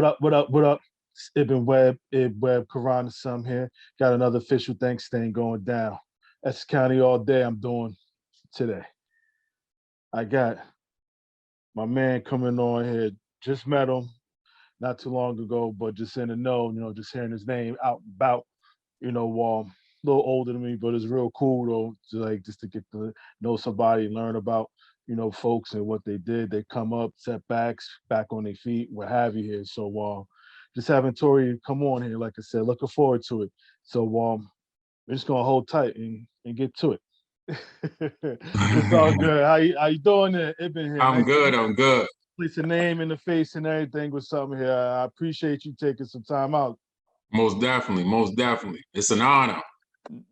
What up? What up? What up? It's Ibn Webb, Quran Sam here. Got another official thanks thing going down. Essex County all day. I'm doing today. I got my man coming on here. Just met him not too long ago, but just in the know, just hearing his name out and about, a little older than me, but it's real cool though, just to get to know somebody, learn about, folks and what they did. They come up, setbacks, back on their feet, what have you here. So just having Toure come on here, like I said, looking forward to it. So we're just gonna hold tight and get to it. It's all good. How you doing there? It been here. I'm Nice good. I'm good. place a name in the face and everything with something here. I appreciate you taking some time out. Most definitely. Most definitely. It's an honor.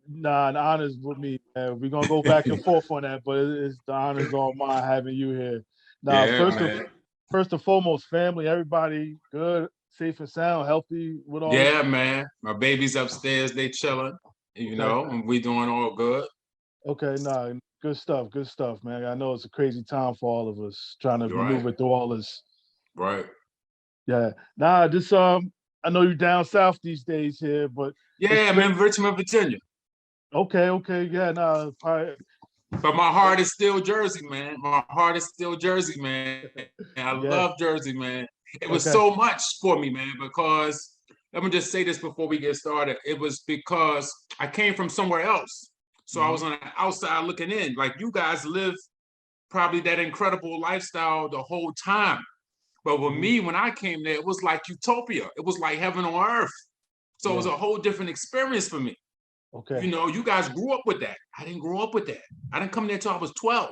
Nah, the honors with me. We're gonna go back and forth on that, but it's the honors all mine having you here. Now, Yeah, man. first and foremost, family, everybody good, safe and sound, healthy with all Yeah, this. man. My baby's upstairs. They chilling. Okay. And we doing all good. Okay, nah, good stuff, man. I know it's a crazy time for all of us trying to You're right. maneuver through all this. Right. Yeah. Nah, just I know you're down south these days here, but it's Yeah, I'm great. in Richmond, Virginia. Okay, yeah, nah, probably, But my heart is still Jersey, man. My heart is still Jersey, man. I yeah, love Jersey, man. It was okay. so much for me, man, because let me just say this before we get started. It was because I came from somewhere else. So I Hmm. was on the outside looking in. Like you guys live probably that incredible lifestyle the whole time. But with Hmm. me, when I came there, it was like utopia. It was like heaven on earth. So it was Yeah, a whole different experience for me. okay. You guys grew up with that. I didn't grow up with that. I didn't come there till I was 12.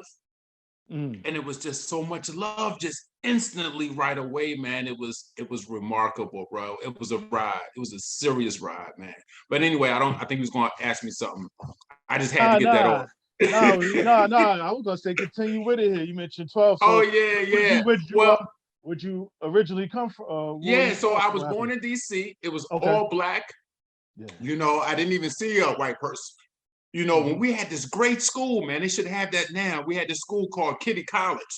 Mm. And it was just so much love just instantly right away, man. It was remarkable, bro. It was a ride. It was a serious ride, man. But anyway, I think he was gonna ask me something. I just had to Nah, get that nah, off. nah. I was gonna say continue with it here. You mentioned 12, Oh so yeah, would yeah. you would you Well, would you originally come from? Where are yeah, you so from? I was What born happened? in DC. It was Okay. all black. Yeah. I didn't even see a white person. When Hmm. we had this great school, man, they should have that now. We had this school called Kitty College.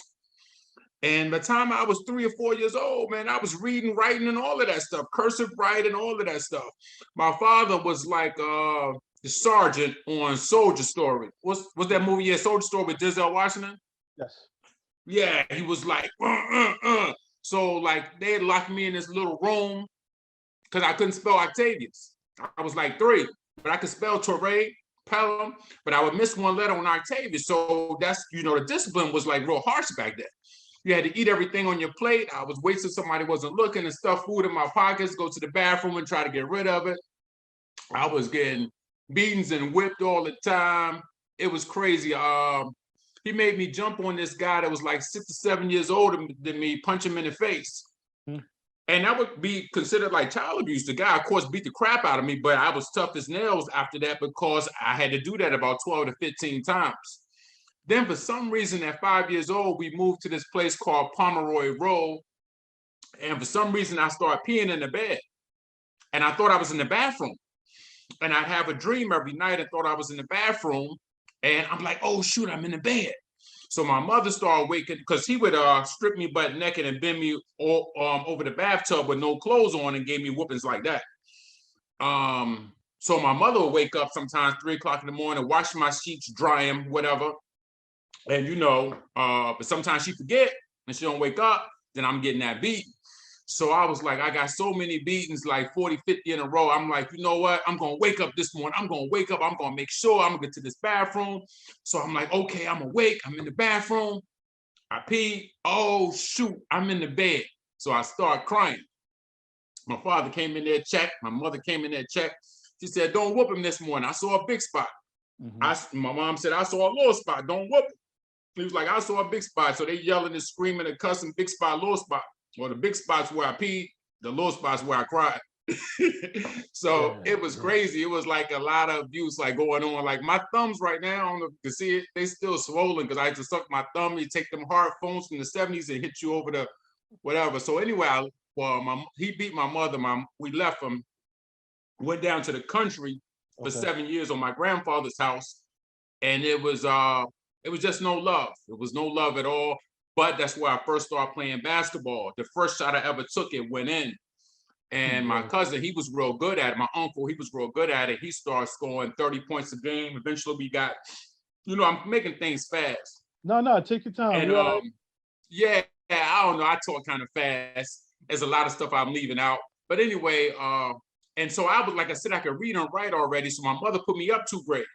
And by the time I was 3 or 4 years old, man, I was reading, writing, and all of that stuff, cursive writing, all of that stuff. My father was like the sergeant on Soldier Story. Was that movie? Yeah, Soldier Story with Denzel Washington. Yes. Yeah, he was like, So like they had locked me in this little room because I couldn't spell Octavius. I was like 3, but I could spell Toure, Pelham, but I would miss one letter on Octavius. So that's the discipline was like real harsh back then. You had to eat everything on your plate. I was waiting till somebody wasn't looking and stuff food in my pockets, go to the bathroom and try to get rid of it. I was getting beatings and whipped all the time. It was crazy. He made me jump on this guy that was like 6 or 7 years older than me, punch him in the face. Hmm. And that would be considered like child abuse. The guy, of course, beat the crap out of me, but I was tough as nails after that because I had to do that about 12 to 15 times. Then for some reason at 5 years old, we moved to this place called Pomeroy Road. And for some reason, I started peeing in the bed. And I thought I was in the bathroom. And I'd have a dream every night and thought I was in the bathroom. And I'm like, oh, shoot, I'm in the bed. So my mother started waking because he would strip me butt naked and bend me over the bathtub with no clothes on and gave me whoopings like that. So my mother would wake up sometimes 3 o'clock in the morning, wash my sheets, dry them, whatever. And but sometimes she forget and she don't wake up, then I'm getting that beat. So I was like, I got so many beatings, like 40, 50 in a row. I'm like, you know what? I'm going to wake up this morning. I'm going to wake up. I'm going to make sure I'm going to get to this bathroom. So I'm like, okay, I'm awake. I'm in the bathroom. I pee. Oh, shoot, I'm in the bed. So I start crying. My father came in there, checked. My mother came in there, checked. She said, don't whoop him this morning. I saw a big spot. Hmm. My mom said, I saw a little spot. Don't whoop him. He was like, I saw a big spot. So they yelling and screaming and cussing, big spot, little spot. Well, the big spot's where I peed, the little spot's where I cried. So Yeah. it was Yeah. crazy. It was like a lot of abuse like going on. Like my thumbs right now, I don't know if you can see it, they still swollen because I had to suck my thumb. You take them hard phones from the 70s and hit you over the whatever. So anyway, he beat my mother. We left him, went down to the country for Okay. 7 years on my grandfather's house. And it was just no love. It was no love at all. But that's where I first started playing basketball. The first shot I ever took, it went in. And my cousin, he was real good at it. My uncle, he was real good at it. He started scoring 30 points a game. Eventually we got, I'm making things fast. No, take your time. And yeah, I don't know. I talk kind of fast. There's a lot of stuff I'm leaving out. But anyway, and so I was, like I said, I could read and write already. So my mother put me up 2 grades.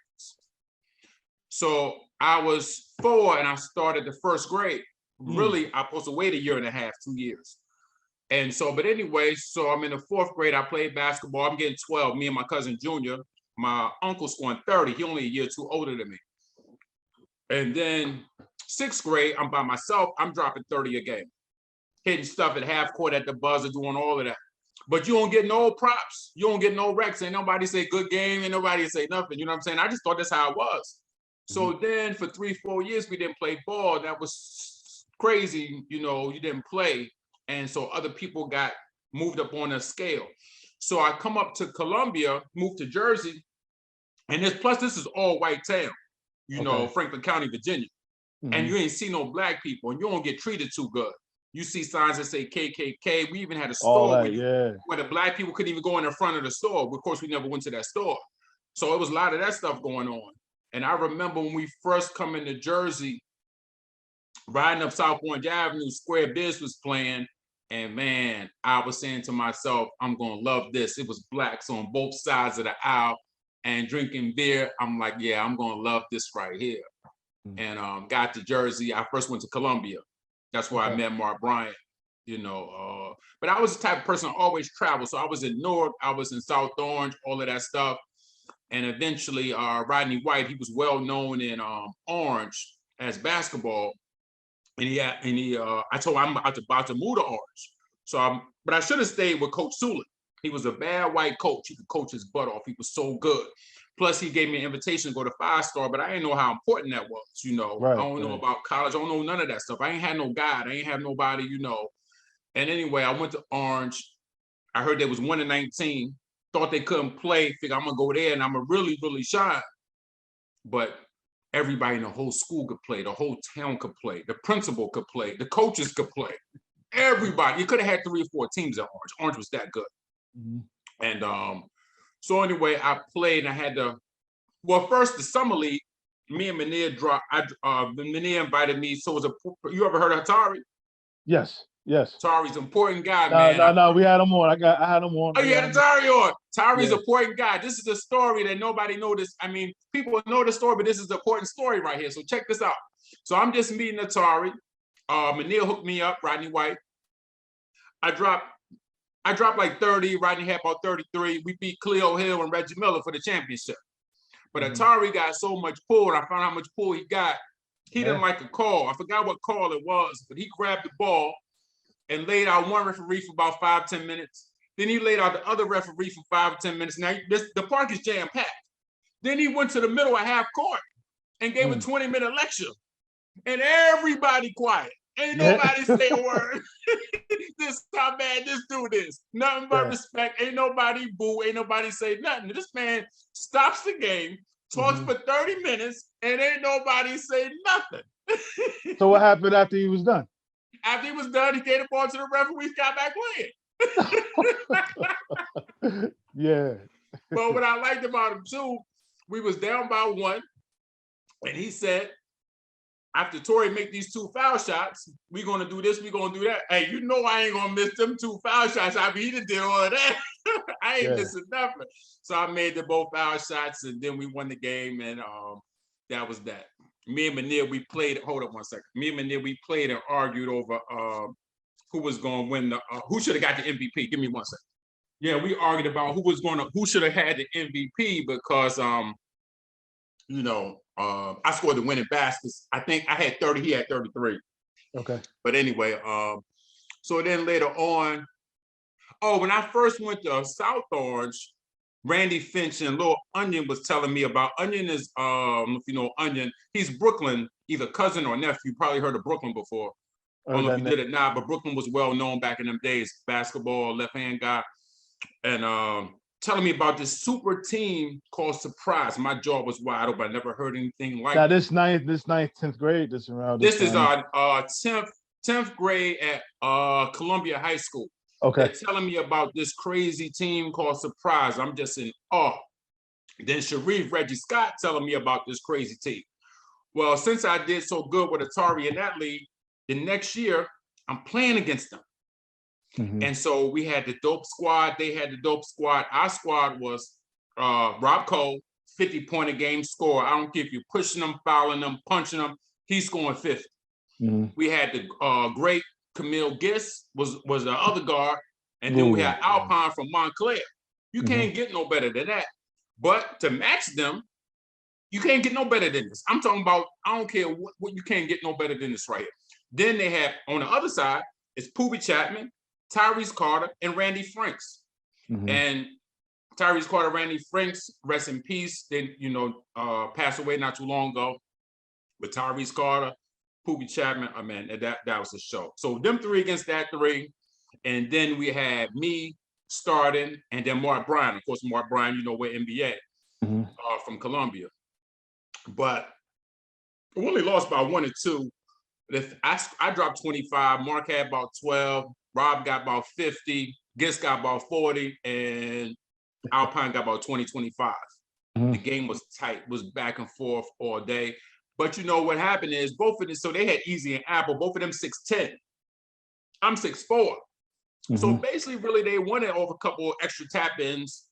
So I was 4 and I started the first grade. Really, I was supposed to wait 1.5 years, 2 years. And so, but anyway, so I'm in the 4th grade. I played basketball. I'm getting 12. Me and my cousin Junior. My uncle's scoring 30. He only 1 year or 2 older than me. And then 6th grade, I'm by myself. I'm dropping 30 a game, hitting stuff at half court, at the buzzer, doing all of that. But you don't get no props. You don't get no recs. Ain't nobody say good game. Ain't nobody say nothing. You know what I'm saying? I just thought that's how it was. So then for 3-4 years, we didn't play ball. That was crazy. You didn't play. And so other people got moved up on a scale. So I come up to Columbia, moved to Jersey, and this is all white town, Franklin County, Virginia. And you ain't see no black people, and you don't get treated too good. You see signs that say KKK. We even had a store where the black people couldn't even go in the front of the store. Of course, we never went to that store. So it was a lot of that stuff going on. And I remember when we first come into Jersey, riding up South Orange Avenue, Square Biz was playing. And man, I was saying to myself, I'm going to love this. It was blacks on both sides of the aisle and drinking beer. I'm like, yeah, I'm going to love this right here. And got to Jersey. I first went to Columbia. That's where I met Mark Bryant, But I was the type of person who always traveled. So I was in Newark, I was in South Orange, all of that stuff. And eventually Rodney White, he was well known in Orange as basketball. And I told him I'm about to move to Orange. But I should have stayed with Coach Sulin. He was a bad white coach. He could coach his butt off. He was so good. Plus, he gave me an invitation to go to 5-star, but I didn't know how important that was, I don't know about college. I don't know none of that stuff. I ain't had no guide. I ain't have nobody, And anyway, I went to Orange. I heard they was 1-19. Thought they couldn't play. Figure I'm going to go there and I'm going to really, really shine. But everybody in the whole school could play. The whole town could play. The principal could play. The coaches could play. Everybody. You could have had 3 or 4 teams at Orange. Orange was that good. And so anyway, I played and I had first the summer league, me and Manir Manir invited me. So you ever heard of Atari? Yes. Atari's an important guy, man. No, we had him on. I had him on. Oh, you had Atari on. Atari's an important guy. This is a story that nobody noticed. I mean, people know the story, but this is the important story right here. So check this out. So I'm just meeting Atari. Manir hooked me up, Rodney White. I dropped like 30, Rodney had about 33. We beat Cleo Hill and Reggie Miller for the championship. But Atari got so much pull, and I found how much pull he got. He didn't like a call. I forgot what call it was, but he grabbed the ball and laid out one referee for about 5-10 minutes. Then he laid out the other referee for 5 or 10 minutes. Now, the park is jam-packed. Then he went to the middle of half court and gave a 20-minute lecture. And everybody quiet. Ain't nobody say a word. This is how bad this dude is. Nothing but respect. Ain't nobody boo. Ain't nobody say nothing. This man stops the game, talks for 30 minutes, and ain't nobody say nothing. So what happened after he was done? After he was done, he gave the ball to the referee, got back playing. Yeah. But what I liked about him too, we was down by 1, and he said, after Toure make these 2 foul shots, we gonna do this, we gonna do that. Hey, I ain't gonna miss them 2 foul shots. I mean, he done did all of that. I ain't missing nothing. So I made the both foul shots, and then we won the game, and that was that. Me and Manir, we played. Hold up one second. Me and Manir, we played and argued over who was gonna win who should have got the MVP. Give me one second. Yeah, we argued about who should have had the MVP because I scored the winning baskets. I think I had 30, he had 33. Okay. But anyway, so then later on, when I first went to South Orange, Randy Finch and Lil Onion was telling me about Onion is, if you know Onion, he's Brooklyn, either cousin or nephew. You probably heard of Brooklyn before. I don't know if you did it now, but Brooklyn was well known back in them days, basketball, left-hand guy. And telling me about this super team called Surprise. My jaw was wide open. I never heard anything like that. This ninth, 10th grade, this around. This is our 10th grade at Columbia High School. Okay. They're telling me about this crazy team called Surprise. I'm just in awe. Then Sharif Reggie Scott telling me about this crazy team. Well, since I did so good with Atari in that league, the next year I'm playing against them. Mhm. And so we had the dope squad. They had the dope squad. Our squad was Rob Cole, 50-point a game score. I don't care if you're pushing them, fouling them, punching them. He's scoring 50. Mhm. We had the great Camille Giss was the other guard. And then we Ooh. had Alpine from Montclair. You Mhm. can't get no better than that. But to match them, you can't get no better than this. I'm talking about, I don't care what you can't get no better than this right here. Then they have, on the other side, it's Poobie Chapman, Tyrese Carter, and Randy Franks. Mhm. And Tyrese Carter, Randy Franks, rest in peace. They, passed away not too long ago. With Tyrese Carter, Poobie Chapman, oh man, that was a show. So them three against that three. And then we had me starting, and then Mark Bryan. Of course, Mark Bryan, we're NBA Mhm. from Columbia. But we only lost by 1 or 2. I dropped 25. Mark had about 12. Rob got about 50. Gis got about 40. And Alpine got about 20, 25. Mhm. The game was tight, was back and forth all day. But what happened is both of them, so they had Easy and Apple, both of them 6'10". I'm 6'4". So Mhm. basically, really, they wanted off a couple of extra tap-ins.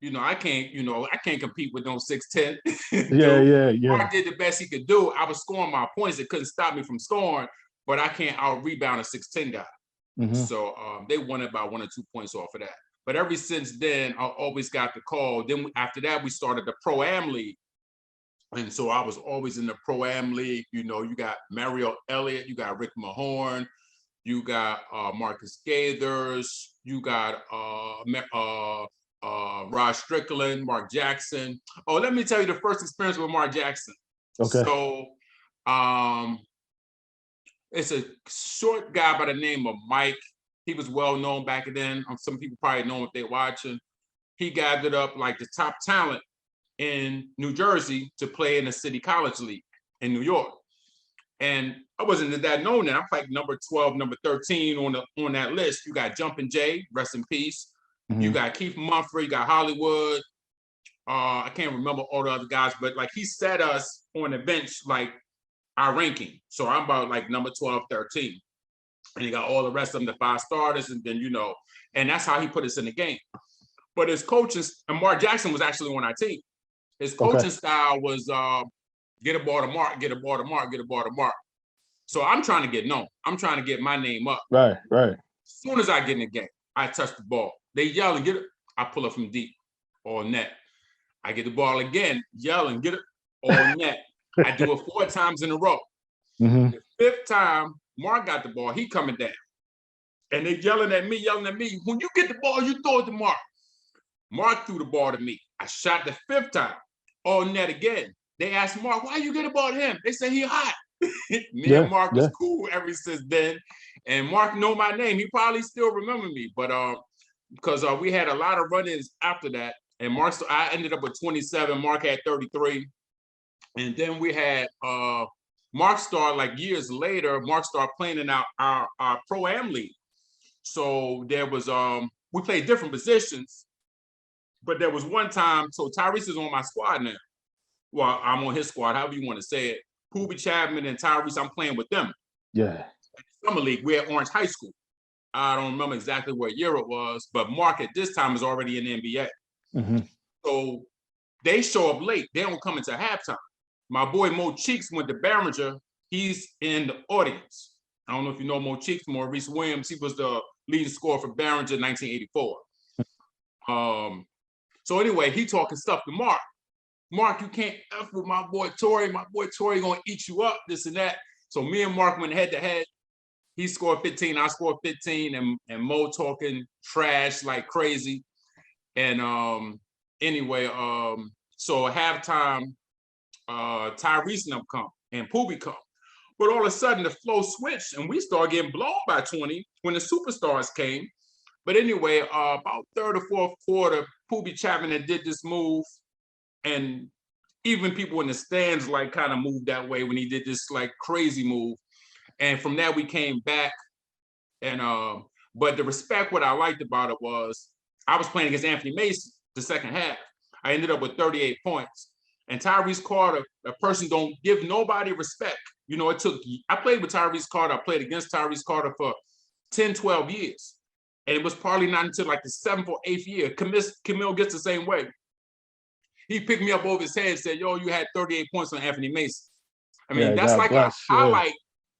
I can't compete with those 6'10". Yeah, Dude, yeah, yeah. Mark did the best he could do. I was scoring my points. It couldn't stop me from scoring, but I can't out-rebound a 6'10" guy. Mhm. So they won about 1 or 2 points off of that. But ever since then, I always got the call. Then after that, we started the Pro-Am League. And so I was always in the Pro-Am League. You got Mario Elliott, you got Rick Mahorn, you got Marcus Gaithers, you got Rod Strickland, Mark Jackson. Oh, let me tell you the first experience with Mark Jackson. Okay. So it's a short guy by the name of Mike. He was well known back then. Some people probably know if they're watching. He gathered up like the top talent in New Jersey to play in the City College League in New York. And I wasn't that known then. I'm like number 12, number 13 on that list. You got Jumpin' Jay, rest in peace. You Mhm. got Keith Mumford, you got Hollywood. I can't remember all the other guys, but like he set us on the bench, like our ranking. So I'm about like number 12, 13. And you got all the rest of them, the 5 starters, and then, and that's how he put us in the game. But his coaching, and Mark Jackson was actually on our team. His coaching style was get a ball to Mark, get a ball to Mark, get a ball to Mark. So I'm trying to get known. I'm trying to get my name up. Right, right. As soon as I get in the game, I touch the ball. They yell and get it. I pull it from deep or net. I get the ball again, yell and get it or net. I do it 4 times in a row. Mhm. The 5th time, Mark got the ball. He coming down. And they yelling at me. When you get the ball, you throw it to Mark. Mark threw the ball to me. I shot the 5th time, all net again. They asked Mark, why you get the ball to him? They said he hot. Me and Mark was cool ever since then. And Mark know my name. He probably still remember me. But because we had a lot of run-ins after that. And I ended up with 27. Mark had 33. And then we had Mark started like years later. Mark started playing in our Pro-Am League. So there was we played different positions. But there was one time, so Tyrese is on my squad now. Well, I'm on his squad, however you want to say it. Poobie Chapman and Tyrese, I'm playing with them. Yeah. Summer League, we're at Orange High School. I don't remember exactly what year it was, but Mark at this time was already in the NBA. Mhm. So they show up late. They don't come until halftime. My boy Mo Cheeks went to Barringer. He's in the audience. I don't know if you know Mo Cheeks, Maurice Williams. He was the leading scorer for Barringer in 1984. So anyway, he talking stuff to Mark. Mark, you can't F with my boy Toure. My boy Toure gonna eat you up, this and that. So me and Mark went head to head. He scored 15, I scored 15, and Mo talking trash like crazy. And anyway, so at halftime, Tyrese and them come and Poobie come. But all of a sudden the flow switched and we started getting blown by 20 when the superstars came. But anyway, about 3rd or 4th quarter, Poobie Chapman had did this move, and even people in the stands like kind of moved that way when he did this like crazy move. And from that we came back, and But the respect, what I liked about it was I was playing against Anthony Mason the second half. I ended up with 38 points. And Tyrese Carter, a person don't give nobody respect. You know, I played with Tyrese Carter. I played against Tyrese Carter for 10, 12 years. And it was probably not until like the 7th or 8th year. Camille gets the same way. He picked me up over his head and said, yo, you had 38 points on Anthony Mason. I mean, Yeah, that's God like bless. a highlight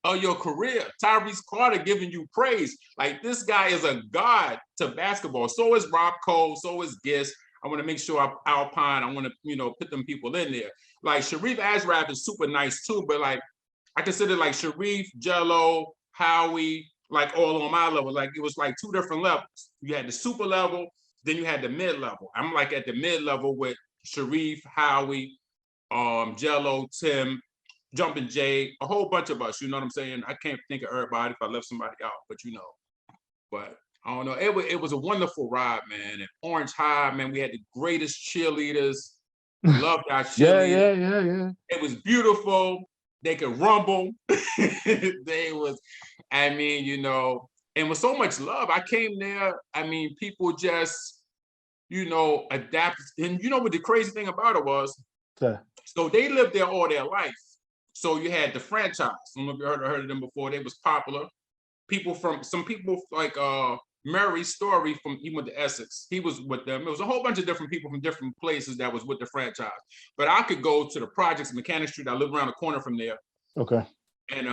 of your career. Tyrese Carter giving you praise. Like, this guy is a god to basketball. So is Rob Cole. So is Gist. I want to make sure Alpine, I want to, you know, put them people in there. Like, Sharif Ashraf is super nice too, but like, I consider like Sharif, Jello, Howie, like all on my level. Like, it was like 2 different levels. You had the super level, then you had the mid level. I'm like at the mid level with Sharif, Howie, Jello, Tim, Jumping Jay, a whole bunch of us. You know what I'm saying? I can't think of everybody if I left somebody out, but you know. But I don't know. It was a wonderful ride, man. And Orange High, man, we had the greatest cheerleaders. Loved our cheerleaders. Yeah. It was beautiful. They could rumble. They was, I mean, you know, and with so much love, I came there. I mean, people just, you know, adapt. And you know what the crazy thing about it was? So they lived there all their life. So you had the franchise. I don't know if you heard of them before. They was popular. Some people like Murray Story he went to Essex. He was with them. It was a whole bunch of different people from different places that was with the franchise. But I could go to the projects, Mechanic Street. I live around the corner from there. Okay. And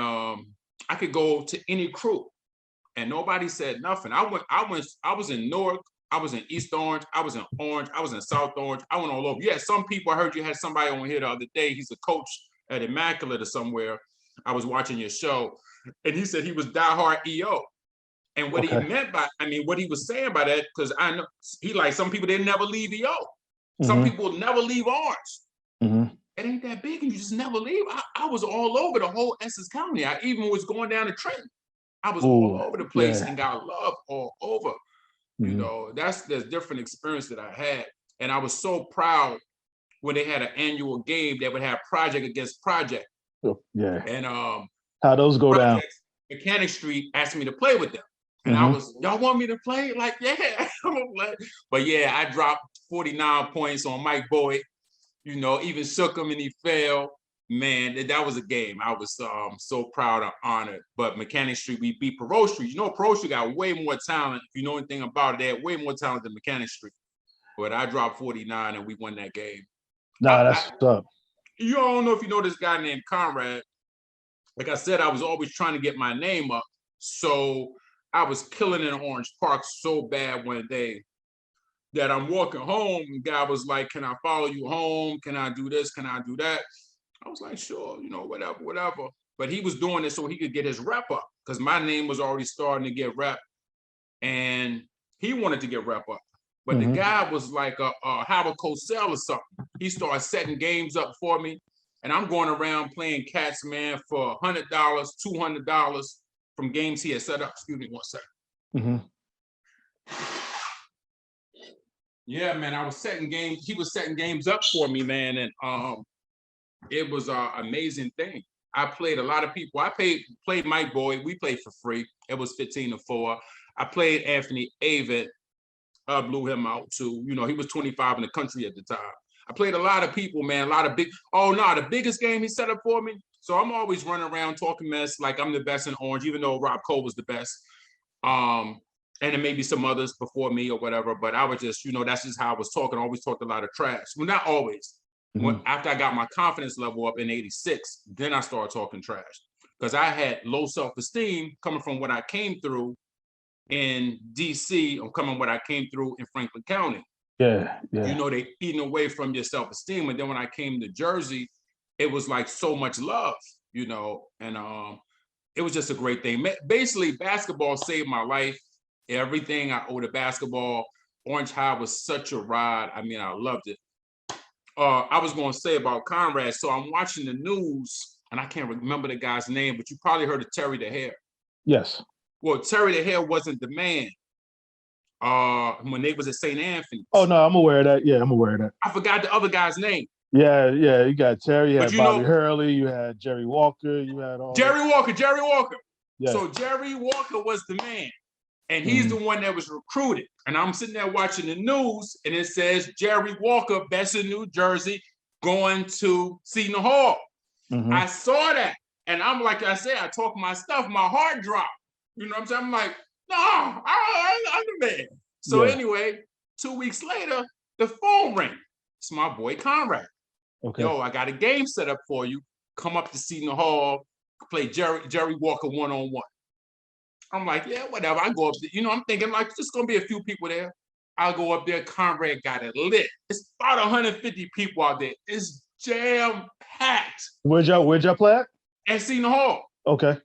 I could go to any crew, and nobody said nothing. I was in Newark. I was in East Orange. I was in Orange. I was in South Orange. I went all over. Yeah, some people. I heard you had somebody on here the other day. He's a coach at Immaculate or somewhere. I was watching your show, and he said he was diehard EO. And what he meant by, I mean, what he was saying by that, because I know he like some people, they never leave EO. Some people never leave Orange. It ain't that big, and you just never leave. I was all over the whole Essex County. I even was going down to Trenton. I was all over the place and got love all over. You know, there's different experience that I had. And I was so proud when they had an annual game that would have project against project. Yeah. And how those go down? Mechanic Street asked me to play with them. And I was, y'all want me to play? Like, yeah. But yeah, I dropped 49 points on Mike Boyd. You know, even shook him and he fell. Man, that was a game. I was so proud and honored. But Mechanic Street, we beat Perot Street. You know, Perot Street got way more talent. If you know anything about it, they had way more talent than Mechanic Street. But I dropped 49 and we won that game. Nah, that's what's up. You don't know if you know this guy named Conrad. Like I said, I was always trying to get my name up. So I was killing in Orange Park so bad one day that I'm walking home and guy was like, can I follow you home? Can I do this? Can I do that? I was like, sure, you know, whatever. But he was doing it so he could get his rep up because my name was already starting to get rep and he wanted to get rep up. But the guy was like a Howard Cosell or something. He started setting games up for me. And I'm going around playing cats, man, for $100, $200 from games he had set up. Excuse me 1 second. Yeah, man, I was setting games. He was setting games up for me, man. And it was an amazing thing. I played a lot of people. I played Mike Boyd. We played for free. It was 15-4. I played Anthony Avett. Blew him out too. You know, he was 25 in the country at the time. I played a lot of people, man, a lot of the biggest game he set up for me. So I'm always running around talking mess like I'm the best in Orange, even though Rob Cole was the best. And there may be some others before me or whatever, but I was just, you know, that's just how I was talking. I always talked a lot of trash. Well, not always. After I got my confidence level up in 86, then I started talking trash because I had low self-esteem coming from what I came through in DC or coming what I came through in Franklin County. Yeah. You know, they eating away from your self-esteem. And then when I came to Jersey, it was like so much love, you know, and it was just a great thing. Basically, basketball saved my life. Everything I owe to basketball. Orange High was such a ride. I mean, I loved it. I was going to say about Conrad. So I'm watching the news, and I can't remember the guy's name, but you probably heard of Terry the Hair. Yes. Well, Terry the Hair wasn't the man when they was at St. Anthony's. Oh, no, I'm aware of that. Yeah, I'm aware of that. I forgot the other guy's name. Yeah. You got Terry, you had Bobby know, Hurley, you had Jerry Walker, you had all Jerry Walker. Yeah. So Jerry Walker was the man. And he's the one that was recruited. And I'm sitting there watching the news, and it says Jerry Walker, Besson, New Jersey, going to Seton Hall. I saw that. And I'm like I said, I talk my stuff, my heart dropped. You know what I'm saying? I'm like, no, I'm the man. So anyway, 2 weeks later, the phone rang. It's my boy Conrad. Okay. Yo, I got a game set up for you. Come up to Seton Hall, play Jerry Walker one-on-one. I'm like, yeah, whatever. I go up there. You know, I'm thinking like, there's going to be a few people there. I'll go up there. Conrad got it lit. It's about 150 people out there. It's jam-packed. Where'd y'all play at? At Seton Hall. Okay.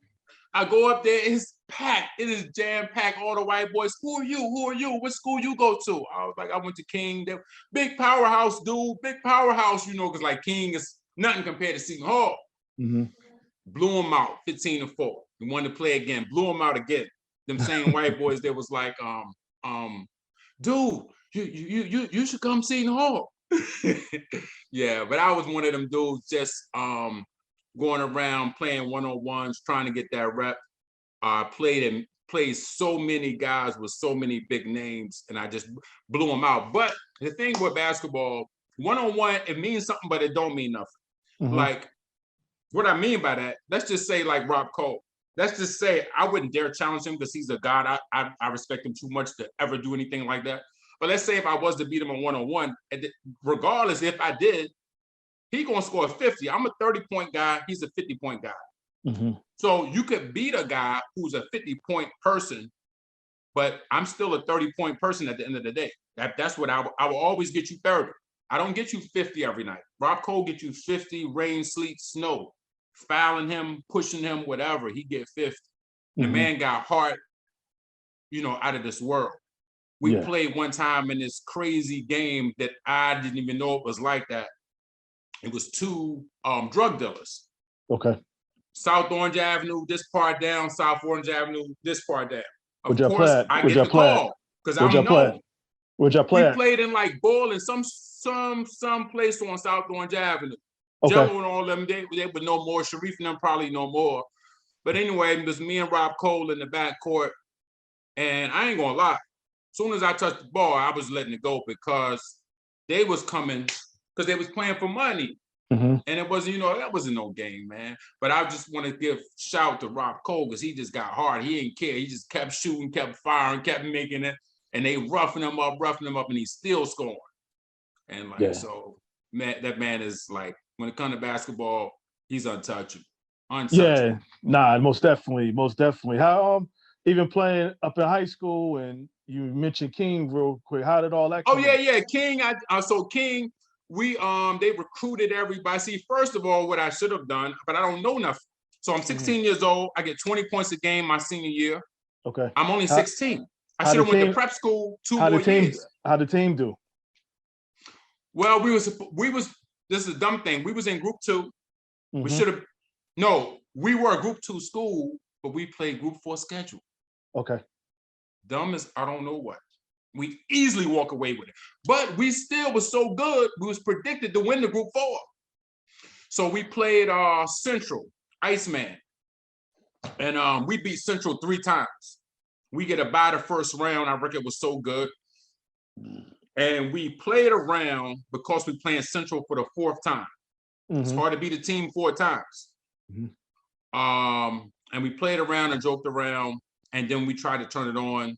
I go up there. It's packed. It is jam-packed. All the white boys. Who are you? Who are you? What school you go to? I was like, I went to King. Big powerhouse, dude. Big powerhouse, you know, because like King is nothing compared to Seton Hall. Blew him out 15-4. He wanted to play again, blew him out again. Them same white boys that was like, dude, you should come Seton Hall. Yeah, but I was one of them dudes just going around playing one-on-ones, trying to get that rep. Played so many guys with so many big names, and I just blew them out. But the thing with basketball, one-on-one, it means something, but it don't mean nothing. Like, what I mean by that, let's just say like Rob Cole. Let's just say I wouldn't dare challenge him because he's a god. I respect him too much to ever do anything like that. But let's say if I was to beat him on one-on-one, regardless if I did, he gonna score 50. I'm a 30-point guy. He's a 50-point guy. So you could beat a guy who's a 50-point person, but I'm still a 30-point person at the end of the day. That's what I will always get you 30. I don't get you 50 every night. Rob Cole get you 50, rain, sleet, snow. Fouling him, pushing him, whatever, he get 50. The man got heart, you know, out of this world. We played one time in this crazy game that I didn't even know it was like that. It was two drug dealers. Okay. South Orange Avenue, this part down, South Orange Avenue, this part down. Of Where'd course, I get the call because I'm known. Where'd y'all play? We played in like Bull and some place on South Orange Avenue. Okay. Jello and all them, they would know more. Sharif and them probably know more. But anyway, it was me and Rob Cole in the back court. And I ain't gonna lie. As soon as I touched the ball, I was letting it go because they was coming, because they was playing for money. And it wasn't, you know, that wasn't no game, man. But I just want to give shout to Rob Cole because he just got hard. He didn't care. He just kept shooting, kept firing, kept making it. And they roughing him up, and he's still scoring. And like, so man, that man is like, when it comes to basketball, he's untouchable. Yeah, nah, most definitely. How even playing up in high school, and you mentioned King real quick. How did all that come yeah, King. So King, they recruited everybody. See, first of all, what I should have done, but I don't know nothing. So I'm 16 years old. I get 20 points a game my senior year. Okay. I'm only 16. I should have went to prep school 2 more years. How'd the team do? Well, we was. This is a dumb thing. We was in group 2. We should have. No, we were a group 2 school, but we played group 4 schedule. Okay. Dumb as I don't know what. We easily walk away with it. But we still was so good, we was predicted to win the group 4. So we played Central, Iceman. And we beat Central 3 times. We get a bye the first round. I reckon it was so good. And we played around because we playing Central for the 4th time. It's hard to beat a team 4 times. And we played around and joked around, and then we tried to turn it on.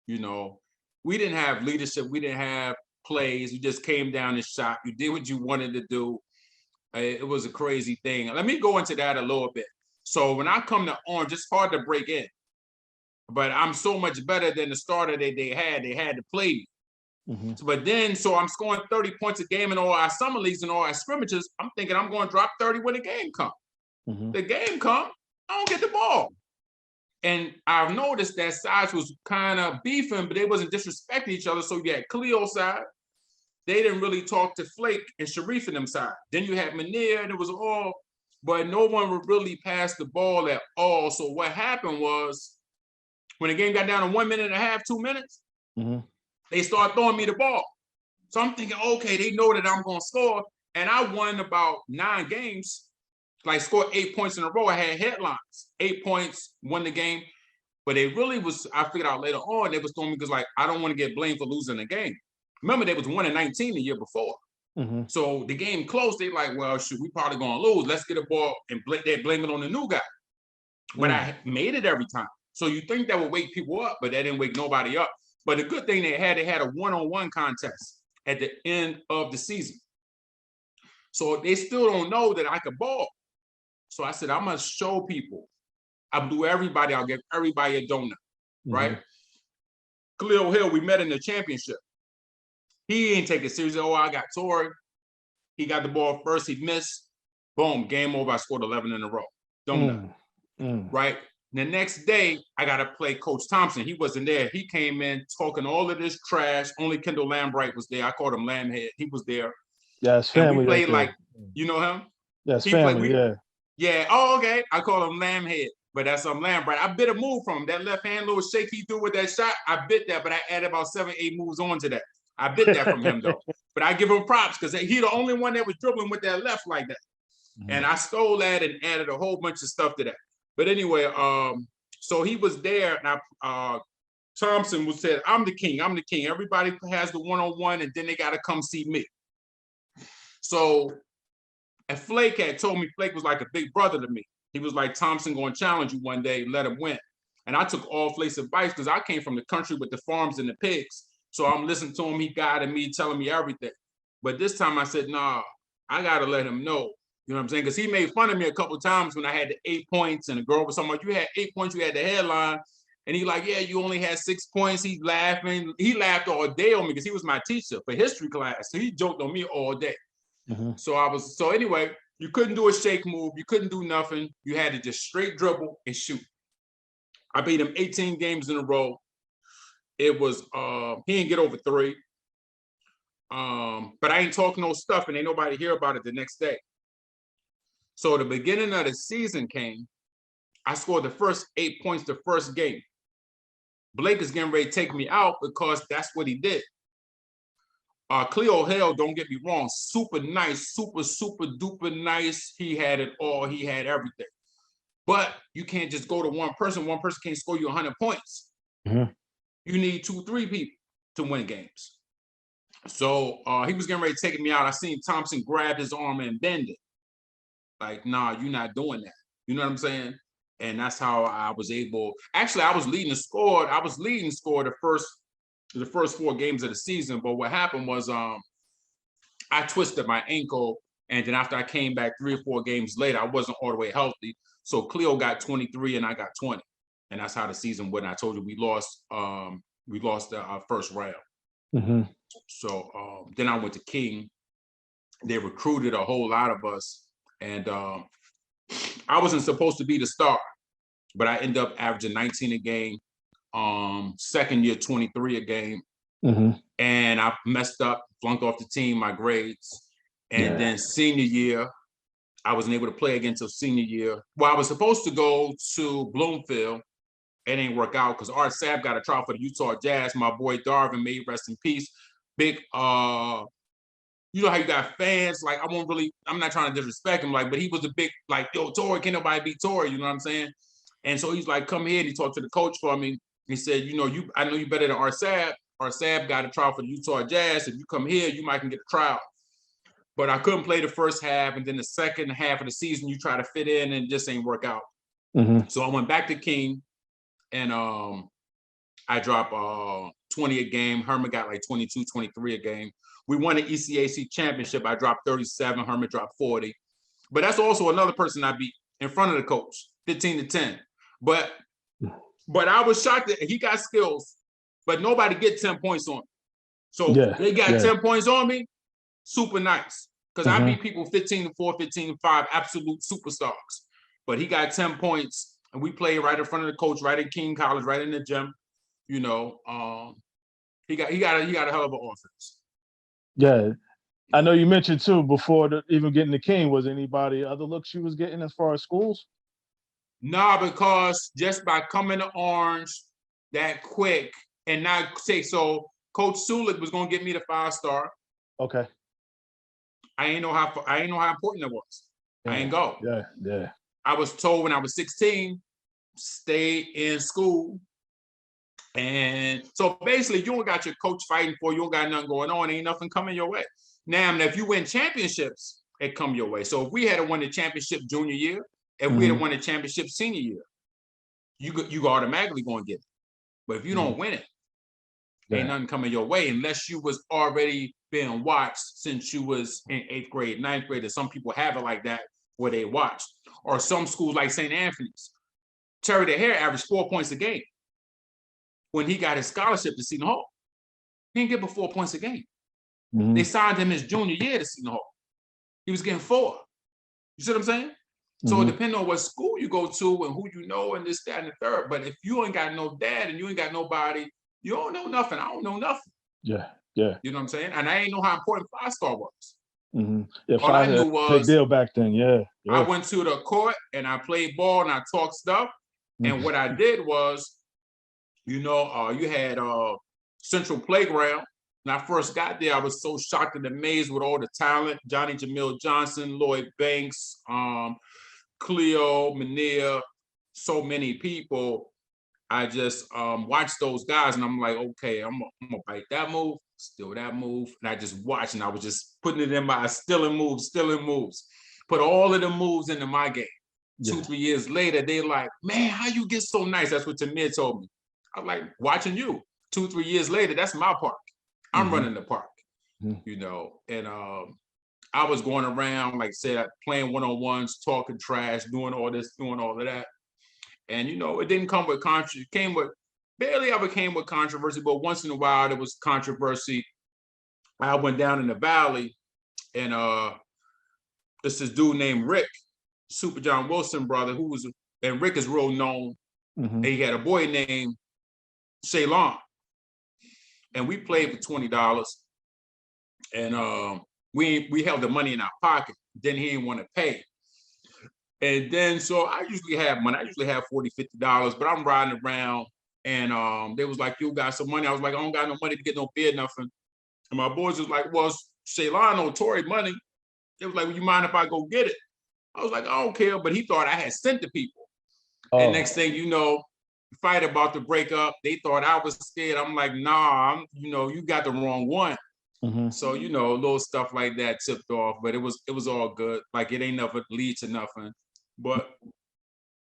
You know, we didn't have leadership. We didn't have plays. We just came down and shot. You did what you wanted to do. It was a crazy thing. Let me go into that a little bit. So when I come to Orange, it's hard to break in. But I'm so much better than the starter that they had. They had to play me. So I'm scoring 30 points a game in all our summer leagues and all our scrimmages. I'm thinking I'm going to drop 30 when the game comes. The game comes, I don't get the ball. And I've noticed that sides was kind of beefing, but they wasn't disrespecting each other. So you had Cleo side. They didn't really talk to Flake and Sharif in them side. Then you had Manir, and it was all, but no one would really pass the ball at all. So what happened was, when the game got down to 1 minute and a half, 2 minutes, they started throwing me the ball. So I'm thinking, okay, they know that I'm going to score. And I won about 9 games, like scored 8 points in a row. I had headlines, 8 points, won the game. But they really was, I figured out later on, they was throwing me because like, I don't want to get blamed for losing the game. Remember, they was 1-19 the year before. So the game close, they like, well, shoot, we probably gonna lose. Let's get a ball and they blame it on the new guy. But I made it every time. So you think that would wake people up, but that didn't wake nobody up. But the good thing they had a one-on-one contest at the end of the season. So they still don't know that I could ball. So I said, I must show people. I'll do everybody, I'll give everybody a donut, right? Khalil Hill, we met in the championship. He ain't take it seriously. Oh, I got Toure. He got the ball first, he missed. Boom, game over. I scored 11 in a row. Donut, right? The next day, I got to play Coach Thompson. He wasn't there. He came in talking all of this trash. Only Kendall Lambright was there. I called him Lambhead. He was there. Yeah, it's family. And we played right like, you know him? Yeah, it's family, yeah. Yeah, oh, okay. I call him Lambhead, but that's Lambright. I bit a move from him. That left hand little shake he threw with that shot, I bit that, but I added about 7, 8 moves on to that. I bit that from him, though. But I give him props because he the only one that was dribbling with that left like that. And I stole that and added a whole bunch of stuff to that. But anyway, so he was there, and Thompson was said, I'm the king. Everybody has the one-on-one, and then they got to come see me. So, and Flake had told me, Flake was like a big brother to me. He was like, Thompson going to challenge you one day, let him win. And I took all Flake's advice because I came from the country with the farms and the pigs. So I'm listening to him, he guided me, telling me everything. But this time I said, nah, I got to let him know. You know what I'm saying? Because he made fun of me a couple of times when I had the 8 points and the girl was talking about, you had 8 points, you had the headline. And he like, yeah, you only had 6 points. He's laughing. He laughed all day on me because he was my teacher for history class. So he joked on me all day. So anyway, you couldn't do a shake move. You couldn't do nothing. You had to just straight dribble and shoot. I beat him 18 games in a row. It was, he didn't get over 3. But I ain't talking no stuff and ain't nobody hear about it the next day. So the beginning of the season came, I scored the first 8 points the first game. Blake is getting ready to take me out because that's what he did. Cleo Hill, don't get me wrong, super nice, super duper nice. He had it all, he had everything. But you can't just go to one person can't score you 100 points. You need 2, 3 people to win games. So he was getting ready to take me out. I seen Thompson grab his arm and bend it. Like, nah, you're not doing that. You know what I'm saying? And that's how I was able. Actually, I was leading the score. The first 4 games of the season. But what happened was I twisted my ankle. And then after I came back 3 or 4 games later, I wasn't all the way healthy. So Cleo got 23 and I got 20. And that's how the season went. I told you we lost the first round. So then I went to King. They recruited a whole lot of us. And I wasn't supposed to be the star, but I ended up averaging 19 a game. Second year, 23 a game. And I messed up, flunked off the team, my grades. And then senior year, I wasn't able to play again until senior year. Well, I was supposed to go to Bloomfield. It didn't work out because Art Sapp got a trial for the Utah Jazz. My boy Darvin, may he rest in peace. Big, you know how you got fans, like I'm not trying to disrespect him, like, but he was a big, like, yo, Toure, can't nobody beat Toure, you know what I'm saying? And so he's like, come here, and he talked to the coach for me. He said, you know, I know you better than Art Sapp. Art Sapp got a trial for the Utah Jazz. If you come here, you might can get a trial. But I couldn't play the first half, and then the second half of the season, you try to fit in, and it just ain't work out. So I went back to King, and I dropped 20 a game. Herman got like 22, 23 a game. We won the ECAC championship. I dropped 37. Herman dropped 40. But that's also another person I beat in front of the coach, 15-10. But I was shocked that he got skills, but nobody get 10 points on me. So they got 10 points on me, super nice. Because I beat people 15-4, 15-5, absolute superstars. But he got 10 points, and we played right in front of the coach, right in King College, right in the gym. You know, he got a hell of an offense. Yeah. I know you mentioned too, before even getting the King, was anybody other looks you was getting as far as schools? No, because just by coming to Orange that quick and not say, so Coach Sulik was gonna get me the 5-star. Okay. I ain't know how important it was. I ain't go. Yeah. I was told when I was 16, stay in school. And so basically, you don't got your coach fighting for you, don't got nothing going on, ain't nothing coming your way. Now, if you win championships, it come your way. So if we had won the championship junior year, if we had won the championship senior year, you automatically going to get it. But if you don't win it, ain't nothing coming your way unless you was already being watched since you was in 8th grade, 9th grade. And some people have it like that where they watched. Or some schools like St. Anthony's. Terry DeHare averaged 4 points a game when he got his scholarship to Seton Hall. He didn't get but 4 points a game. They signed him his junior year to Seton Hall. He was getting 4. You see what I'm saying? So it depends on what school you go to and who you know and this, that, and the third. But if you ain't got no dad and you ain't got nobody, you don't know nothing. I don't know nothing. Yeah, yeah. You know what I'm saying? And I ain't know how important 5-star was. Yeah, all I knew was big deal back then. Yeah, I went to the court and I played ball and I talked stuff. And what I did was, you had Central Playground. When I first got there, I was so shocked and amazed with all the talent. Johnny Jamil Johnson, Lloyd Banks, Cleo, Mania, so many people. I just watched those guys and I'm like, okay, I'm gonna bite that move, steal that move. And I just watched and I was just putting it in my stealing moves. Put all of the moves into my game. 2-3 years later, they like, man, how you get so nice? That's what Tamir told me. I'm like, watching you. 2-3 years later, that's my park. I'm running the park, and I was going around, like I said, playing one-on-ones, talking trash, doing all this, doing all of that. And, it didn't come with controversy. Barely ever came with controversy, but once in a while there was controversy. I went down in the valley and this dude named Rick, Super John Wilson brother, and Rick is real known. And he had a boy named Shaylon. And we played for $20. And we held the money in our pocket. Then he didn't want to pay. And then, so I usually have money. I usually have $40, $50, but I'm riding around and they was like, you got some money? I was like, I don't got no money to get no beer, nothing. And my boys was like, well, Shaylon or Toure money. They was like, well, you mind if I go get it? I was like, I don't care. But he thought I had sent the people. And next thing you know, fight about to break up. They thought I was scared. I'm like, nah, you got the wrong one. So, little stuff like that tipped off, but it was all good. Like it ain't never lead to nothing. But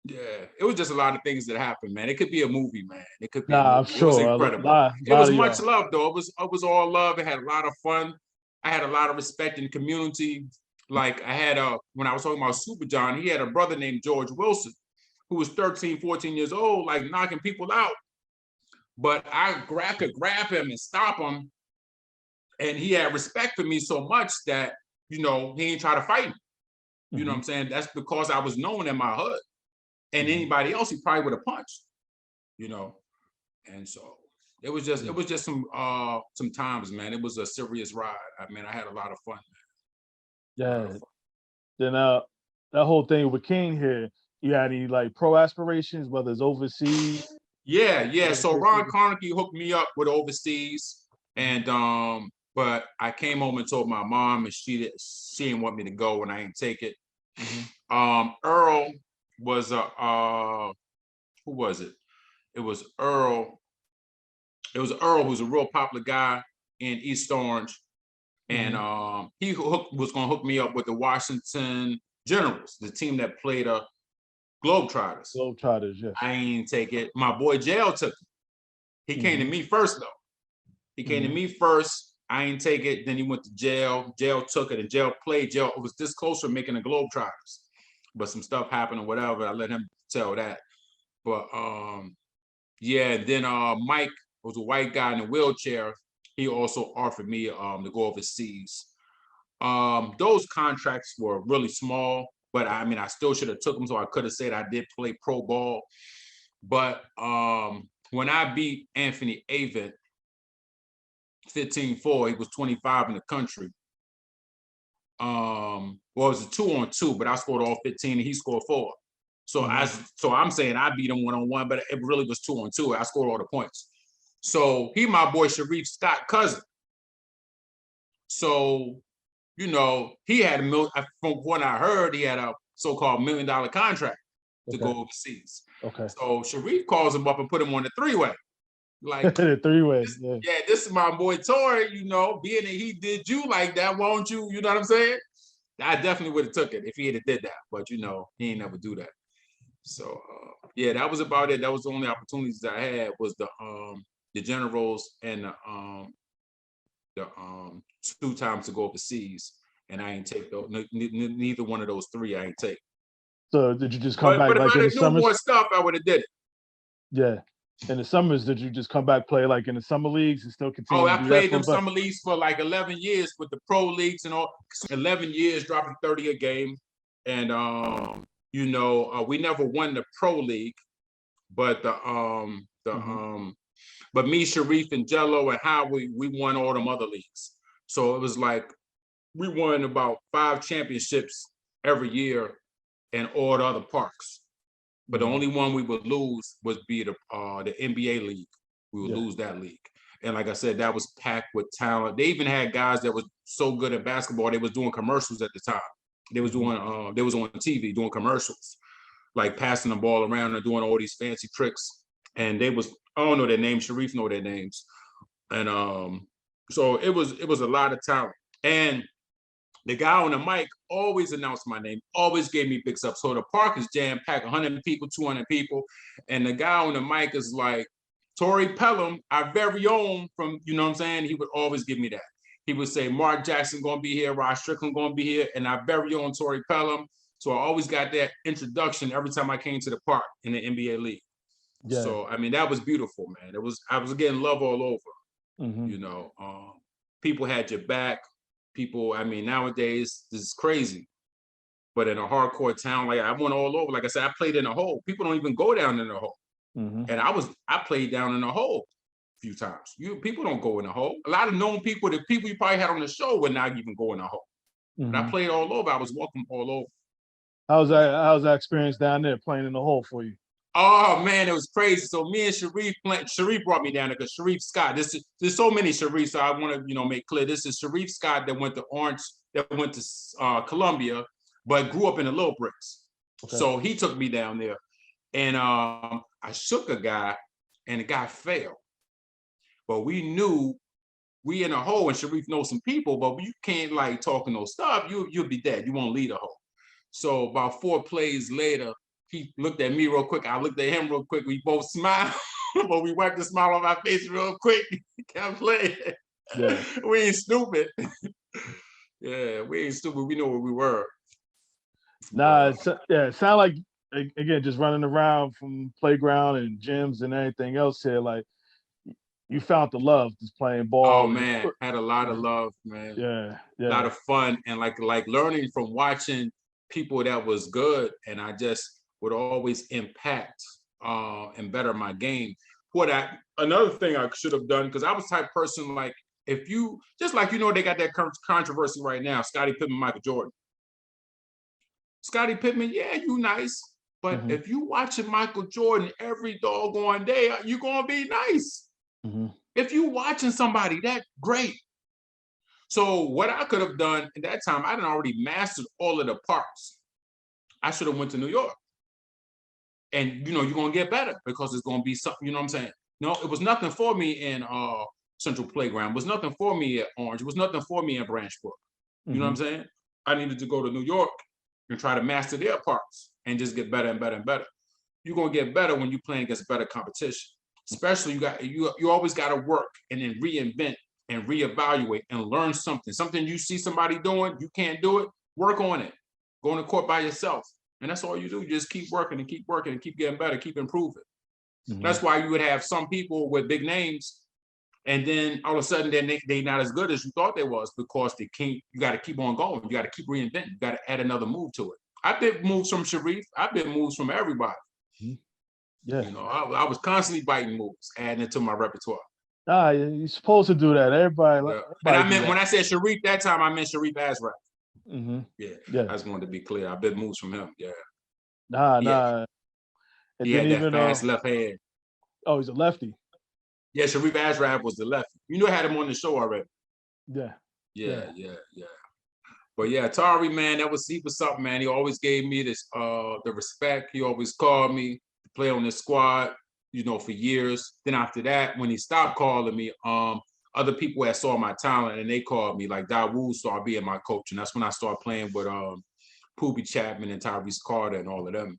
yeah, it was just a lot of things that happened, man. It could be a movie, man. It could be a movie. I'm sure. It was incredible. It was much love, though. It was all love. It had a lot of fun. I had a lot of respect in the community. Like I had when I was talking about Super John, he had a brother named George Wilson, who was 13, 14 years old, like knocking people out. But I could grab him and stop him. And he had respect for me so much that, he ain't try to fight me. You know what I'm saying? That's because I was known in my hood. And anybody else, he probably would have punched, And so it was just some times, man. It was a serious ride. I mean, I had a lot of fun. Yeah. Then that whole thing with King here, you had any like pro aspirations, whether it's overseas? Yeah. So Ron Carnegie hooked me up with overseas, and but I came home and told my mom, and she didn't want me to go, and I didn't take it. Earl was who was it? It was Earl. It was Earl, who's a real popular guy in East Orange, and he was going to hook me up with the Washington Generals, the team that played Globetrotters. Yeah. I ain't take it. My boy Jail took it. He came to me first, though. He came to me first. I ain't take it. Then he went to Jail. Jail took it, and Jail played. Jail was this close to making the Globetrotters, but some stuff happened or whatever. I let him tell that. But yeah. Then Mike was a white guy in a wheelchair. He also offered me to go overseas. Those contracts were really small, but I mean, I still should have took them. So I could have said I did play pro ball. But when I beat Anthony Avent 15-4, he was 25 in the country. Well, it was a 2-on-2, but I scored all 15 and he scored 4. So I'm saying I beat him 1-on-1, but it really was 2-on-2. I scored all the points. So he my boy Sharif Scott cousin. So, he had from what I heard, he had a so-called $1 million contract. to Okay. go overseas. Okay. So Sharif calls him up and put him on the three-way. Like, The three-way. Yeah. this is my boy Toure, being that he did you like that, won't you? You know what I'm saying? I definitely would have took it if he had did that, but he ain't never do that. So yeah, that was about it. That was the only opportunities I had was the generals and the 2 times to go overseas, and I ain't take those. Neither one of those 3 I ain't take. So did you just come But back if like I in the knew more summers? stuff, I would have did it. Yeah. In the summers, did you just come back play like in the summer leagues and still Oh, continue to I do that played for a them bit? summer leagues for like 11 years with the pro leagues and all. 11 years, dropping 30 a game, and we never won the pro league, but but me, Sharif, and Jello and Howie, we won all them other leagues. So it was like we won about 5 championships every year in all the other parks. But the only one we would lose would be the NBA league. We would lose that league. And like I said, that was packed with talent. They even had guys that was so good at basketball, they was doing commercials at the time. They was doing they was on TV doing commercials, like passing the ball around and doing all these fancy tricks. And they was, I don't know their names, Sharif know their names. And so it was a lot of talent. And the guy on the mic always announced my name, always gave me big stuff. So the park is jam-packed, 100 people, 200 people. And the guy on the mic is like, Toure Pelham, our very own from, you know what I'm saying? He would always give me that. He would say, Mark Jackson going to be here, Rod Strickland going to be here, and our very own Toure Pelham. So I always got that introduction every time I came to the park in the NBA league. Yeah. So, I mean, that was beautiful, man. I was getting love all over, people had your back. People, I mean, nowadays, this is crazy. But in a hardcore town, like I went all over. Like I said, I played in a hole. People don't even go down in the hole. And I played down in a hole a few times. People don't go in a hole. A lot of known people, the people you probably had on the show would not even go in a hole. But I played all over. I was welcome all over. How's that experience down there playing in the hole for you? Oh man, it was crazy. So me and Sharif brought me down there because Sharif Scott. There's so many Sharifs. So I want to make clear. This is Sharif Scott that went to Columbia, but grew up in the Little Bricks. Okay. So he took me down there, and I shook a guy, and the guy fell. But we knew we in a hole, and Sharif knows some people, but you can't like talking no stuff. You'll be dead. You won't lead a hole. So about 4 plays later, he looked at me real quick. I looked at him real quick. We both smiled, but we wiped the smile off our face real quick. Can't play. Yeah. We ain't stupid. Yeah, we ain't stupid. We know where we were. Nah, it sound like, again, just running around from playground and gyms and everything else here. Like, you found the love just playing ball. Oh man, had a lot of love, man. Yeah. A lot of fun, and like learning from watching people that was good, and I just would always impact and better my game. Another thing I should have done, because I was the type of person, like, if you just like they got that controversy right now, Scottie Pippen, Michael Jordan. Scottie Pippen, yeah, you nice, but if you watching Michael Jordan every doggone day, you gonna be nice. If you watching somebody that great. So what I could have done at that time, I had already mastered all of the parts. I should have went to New York. And you're gonna get better because it's gonna be something, you know what I'm saying? No, it was nothing for me in Central Playground. It was nothing for me at Orange. It was nothing for me in Branch Brook. You know what I'm saying? I needed to go to New York and try to master their parts and just get better and better and better. You're gonna get better when you're playing against better competition. Especially you always gotta work and then reinvent and reevaluate and learn something. Something you see somebody doing, you can't do it, work on it. Go on the court by yourself. And that's all you do. You just keep working and keep getting better, keep improving. That's why you would have some people with big names, and then all of a sudden they not as good as you thought they was, because you got to keep on going. You got to keep reinventing. You got to add another move to it. I've been moves from Sharif. I've been moves from everybody. Yeah. I was constantly biting moves, adding it to my repertoire. Nah, you're supposed to do that. Everybody. And I meant, when I said Sharif that time, I meant Sharif Asraf. Yeah. I just wanted to be clear. I've been moves from him. Yeah. Nah. He had that fast left hand. Oh, he's a lefty. Yeah, Sharif Asraf was the lefty. I had him on the show already. Yeah. But yeah, Toure, man, he was something, man. He always gave me this the respect. He always called me to play on his squad, for years. Then after that, when he stopped calling me, other people that saw my talent and they called me, like Dawood started being my coach. And that's when I started playing with Poobie Chapman and Tyrese Carter and all of them.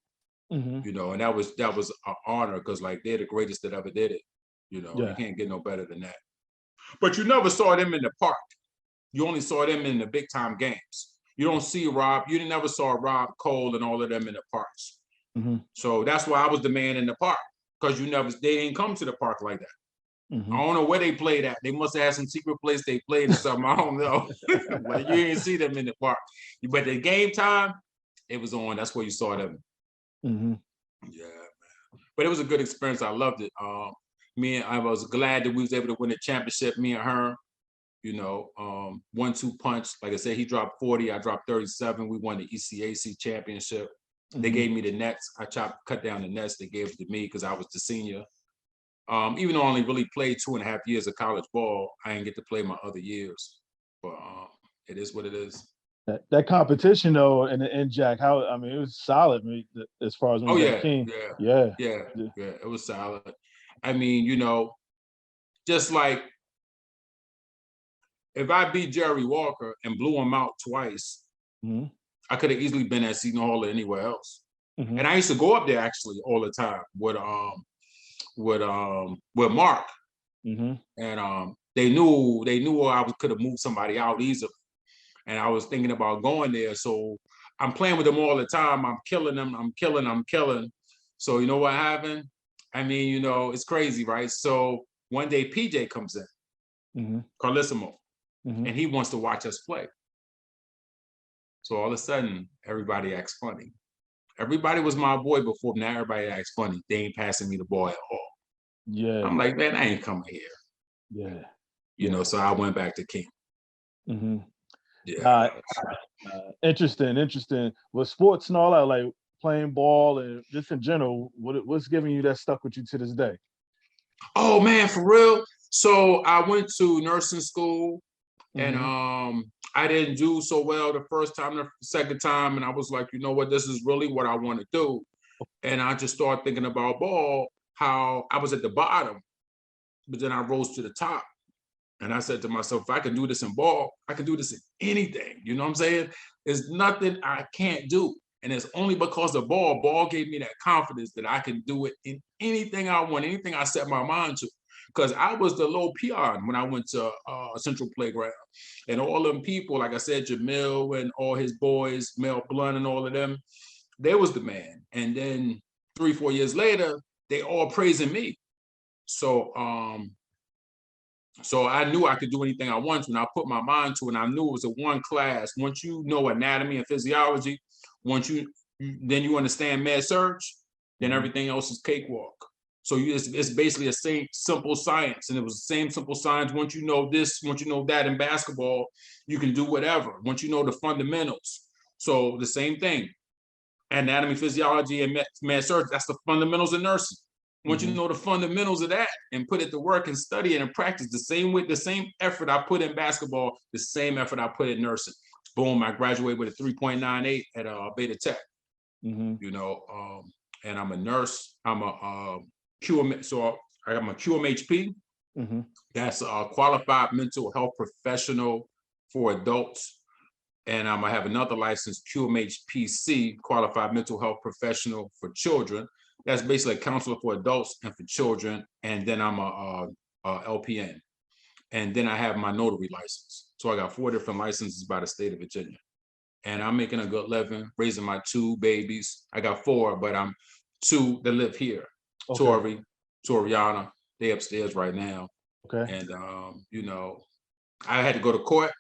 And that was an honor because like they're the greatest that ever did it. You can't get no better than that. But you never saw them in the park. You only saw them in the big time games. You don't see Rob. You never saw Rob, Cole, and all of them in the parks. So that's why I was the man in the park, because they didn't come to the park like that. I don't know where they played at. They must have had some secret place they played or something. I don't know. But you didn't see them in the park. But the game time, it was on. That's where you saw them. Yeah, man. But it was a good experience. I loved it. I was glad that we was able to win the championship, me and her. 1-2 punch. Like I said, he dropped 40, I dropped 37. We won the ECAC championship. They gave me the nets. I cut down the nets. They gave it to me because I was the senior. Even though I only really played 2.5 years of college ball, I didn't get to play my other years. But it is what it is. That competition though, and Jack, it was solid. As far as when you got King. Yeah. It was solid. Just like, if I beat Jerry Walker and blew him out twice, I could have easily been at Seton Hall or anywhere else. And I used to go up there actually all the time with Mark. And they knew I could have moved somebody out easily. And I was thinking about going there. So I'm playing with them all the time. I'm killing them. I'm killing. So you know what happened? It's crazy, right? So one day PJ comes in, Carlissimo. And he wants to watch us play. So all of a sudden, everybody acts funny. Everybody was my boy before, now everybody acts funny. They ain't passing me the ball at all. Yeah. I'm like, man, I ain't coming here. Yeah. So I went back to King. Yeah. Interesting. With sports and all that, like playing ball and just in general, what's giving you that stuck with you to this day? Oh man, for real. So I went to nursing school. And I didn't do so well the first time, the second time. And I was like, you know what, this is really what I want to do. And I just started thinking about ball, how I was at the bottom, but then I rose to the top. And I said to myself, if I can do this in ball, I can do this in anything. You know what I'm saying? There's nothing I can't do. And it's only because of ball gave me that confidence that I can do it in anything I want, anything I set my mind to. Because I was the low peon when I went to Central Playground. And all them people, like I said, Jamil and all his boys, Mel Blunt and all of them, they was the man. And then 3-4 years later, they all praising me. So I knew I could do anything I wanted when I put my mind to it. And I knew it was a one class. Once you know anatomy and physiology, then you understand med surge, then everything else is cakewalk. So it's basically the same simple science. And it was the same simple science. Once you know this, once you know that in basketball, you can do whatever. Once you know the fundamentals. So the same thing. Anatomy, physiology, and med surg, that's the fundamentals of nursing. Once you know the fundamentals of that and put it to work and study it and practice the same effort I put in basketball, the same effort I put in nursing. Boom, I graduated with a 3.98 at Beta Tech. And I'm a nurse. I'm a QM, so I'm a QMHP. That's a qualified mental health professional for adults. And I have another license, QMHPC, qualified mental health professional for children. That's basically a counselor for adults and for children. And then I'm a LPN. And then I have my notary license. So I got 4 different licenses by the state of Virginia. And I'm making a good living, raising my 2 babies. I got 4, but I'm 2 that live here. Okay. Toriana, they upstairs right now. Okay. And I had to go to court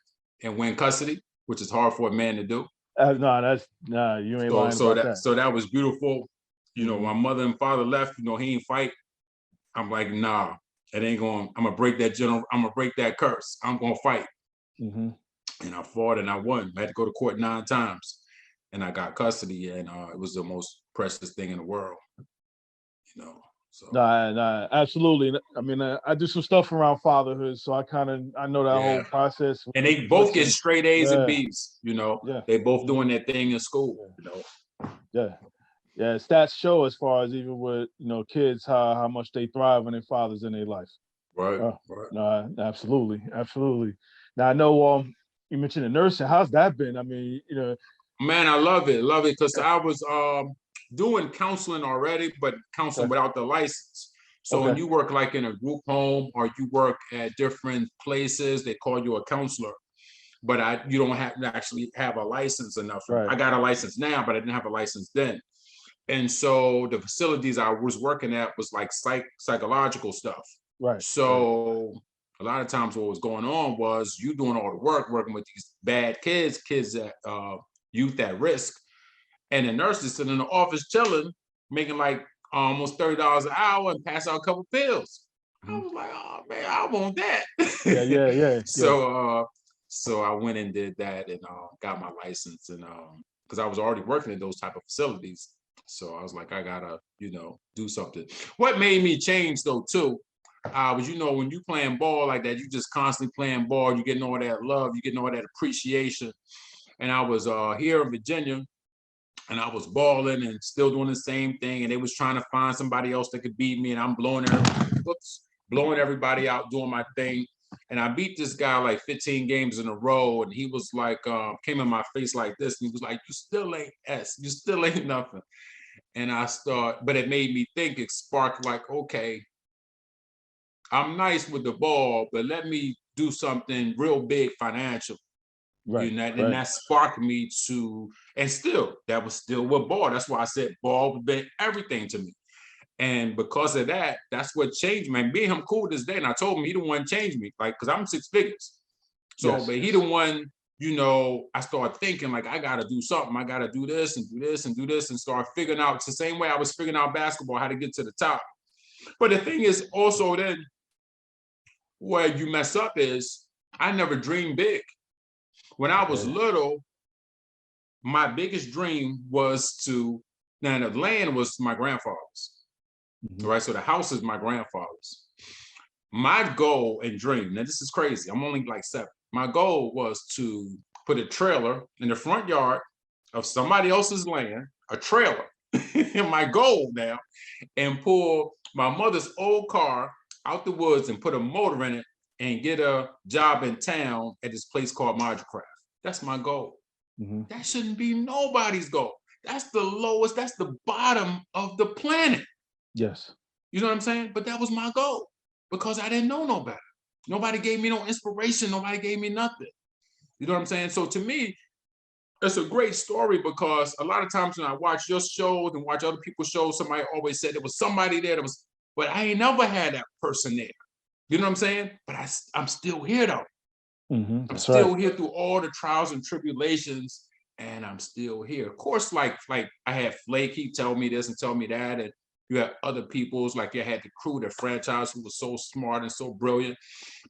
and win custody, which is hard for a man to do. You ain't lying about that. So that was beautiful. My mother and father left, he ain't fight. I'm like, nah, it ain't going, I'm gonna break that curse. I'm gonna fight. And I fought and I won. I had to go to court 9 times and I got custody, and it was the most precious thing in the world. So Nah, absolutely. I mean, I do some stuff around fatherhood, so I know that yeah, whole process. and they both get Listen, straight A's and yeah, B's. You know, yeah, they both mhm, doing their thing in school. yeah, You know, yeah, yeah. Stats show as far as even with kids how much they thrive when their fathers in their life. right, Oh, right. no, absolutely, absolutely. Now I know you mentioned the nursing. How's that been? I mean, Man, I love it, because I was doing counseling already, but counseling okay, without the license. So when okay, you work like in a group home or you work at different places, they call you a counselor, but you don't have to actually have a license or nothing. right, I got a license now, but I didn't have a license then. And so the facilities I was working at was like psychological stuff. right, right, So a lot of times what was going on was you doing all the work, working with these bad kids that youth at risk, and the nurses sitting in the office chilling, making like almost $30 an hour and pass out a couple pills. I mhm. was like, oh man, I want Yeah, that. yeah, yeah, yeah, So I went and did that and got my license, and because I was already working in those type of facilities. So I was like, I gotta, do something. What made me change though too, was when you playing ball like that, you just constantly playing ball, you getting all that love, you getting all that appreciation. And I was here in Virginia, and I was balling and still doing the same thing, and they was trying to find somebody else that could beat me, and I'm blowing everybody out, doing my thing. And I beat this guy like 15 games in a row, and he was like, came in my face like this, and he was like, "You still ain't S, you still ain't nothing." And but it made me think. It sparked like, okay, I'm nice with the ball, but let me do something real big financial. right, And right. that sparked me to, and still, that was still with ball. That's why I said ball would be everything to me. And because of that, that's what changed me. Me and him cool this day. And I told him he the one changed me, like, because I'm six figures. So, Yes, but he the yes, one, I started thinking like, I got to do something. I got to do this and do this and do this and start figuring out. It's the same way I was figuring out basketball, how to get to the top. But the thing is also then where you mess up is I never dreamed big. When I was yeah, little, my biggest dream was now the land was my grandfather's, mhm, right? So the house is my grandfather's. My goal and dream, now this is crazy, I'm only like 7. My goal was to put a trailer in the front yard of somebody else's land, a trailer, in my goal now, and pull my mother's old car out the woods and put a motor in it and get a job in town at this place called Craft. That's my goal. mhm. That shouldn't be nobody's goal. That's the lowest, that's the bottom of the planet. Yes, You know what I'm saying? But that was my goal because I didn't know no better. Nobody gave me no inspiration. Nobody gave me nothing. You know what I'm saying? So to me, it's a great story because a lot of times when I watch your shows and watch other people's shows, somebody always said there was somebody there that was, but I ain't never had that person there. You know what I'm saying? But I'm still here though. I'm that's right. still here through all the trials and tribulations, and I'm still here. Of course, like I had Flake, he tell me this and tell me that, and you had other people's like you had the crew, the franchise who was so smart and so brilliant.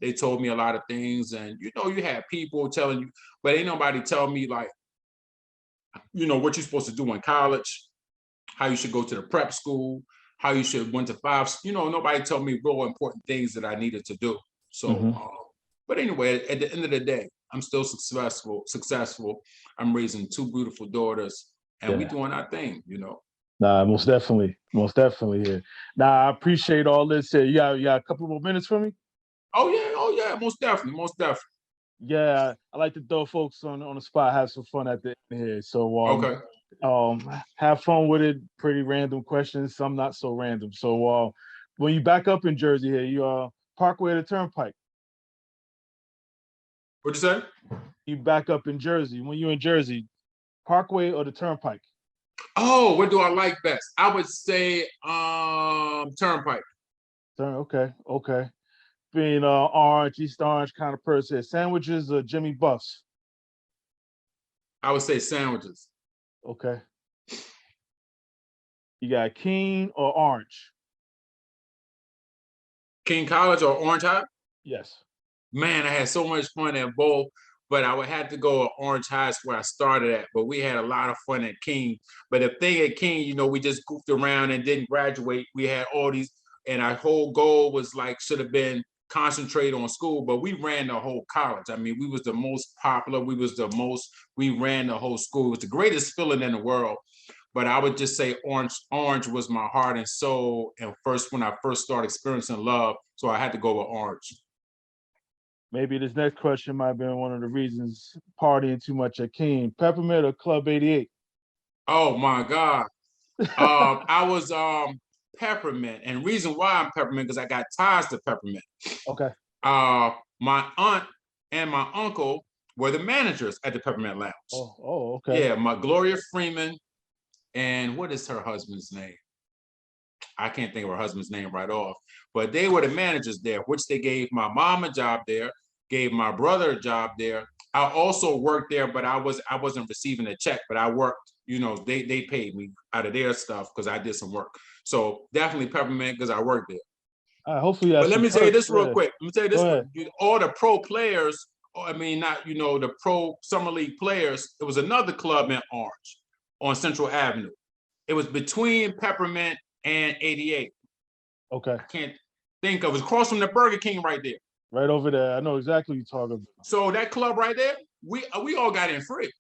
They told me a lot of things, and you had people telling you, but ain't nobody tell me like, what you're supposed to do in college, how you should go to the prep school, how you should went to five. Nobody told me real important things that I needed to do. So, Mhm. but anyway, at the end of the day, I'm still successful. Successful. I'm raising 2 beautiful daughters, and we Yeah. doing our thing. Nah, most definitely here. Nah, I appreciate all this. You got a couple more minutes for me? Oh yeah, most definitely, most definitely. Yeah, I like to throw folks on the spot, have some fun at the end here. So Okay. have fun with it. Pretty random questions, some not so random. So when you back up in Jersey here, you Parkway or the Turnpike? What'd you say? You back up in Jersey. When you're in Jersey, Parkway or the Turnpike? Oh, what do I like best? I would say Turnpike. Okay, okay. Being orange, East Orange kind of person. Sandwiches or Jimmy Buffs? I would say sandwiches. Okay. You got King or Orange? King College or Orange High? Yes. Man, I had so much fun at both. but I would have to go to Orange High, where I started at. But we had a lot of fun at King. But the thing at King, we just goofed around and didn't graduate. We had all these, and our whole goal was like, should have been concentrate on school, but we ran the whole college. I mean, we was the most popular. We ran the whole school. It was the greatest feeling in the world. But I would just say Orange was my heart and soul. And when I first started experiencing love, so I had to go with Orange. Maybe this next question might have been one of the reasons partying too much at King. Peppermint or Club 88? Oh my God. I was Peppermint. And reason why I'm Peppermint, because I got ties to Peppermint. Okay. My aunt and my uncle were the managers at the Peppermint Lounge. Oh, okay. Yeah, my Gloria Freeman. And what is her husband's name? I can't think of her husband's name right off, but they were the managers there, which they gave my mom a job there, gave my brother a job there. I also worked there, but I wasn't receiving a check, but I worked, they paid me out of their stuff because I did some work. So definitely Peppermint because I worked there. Hopefully, but let me tell you this real quick. All the pro players, not, the pro summer league players, it was another club in Orange on Central Avenue. It was between Peppermint and 88. Okay. I can't think of it. It was across from the Burger King right there. Right over there. I know exactly what you're talking about. So that club right there, we all got in free.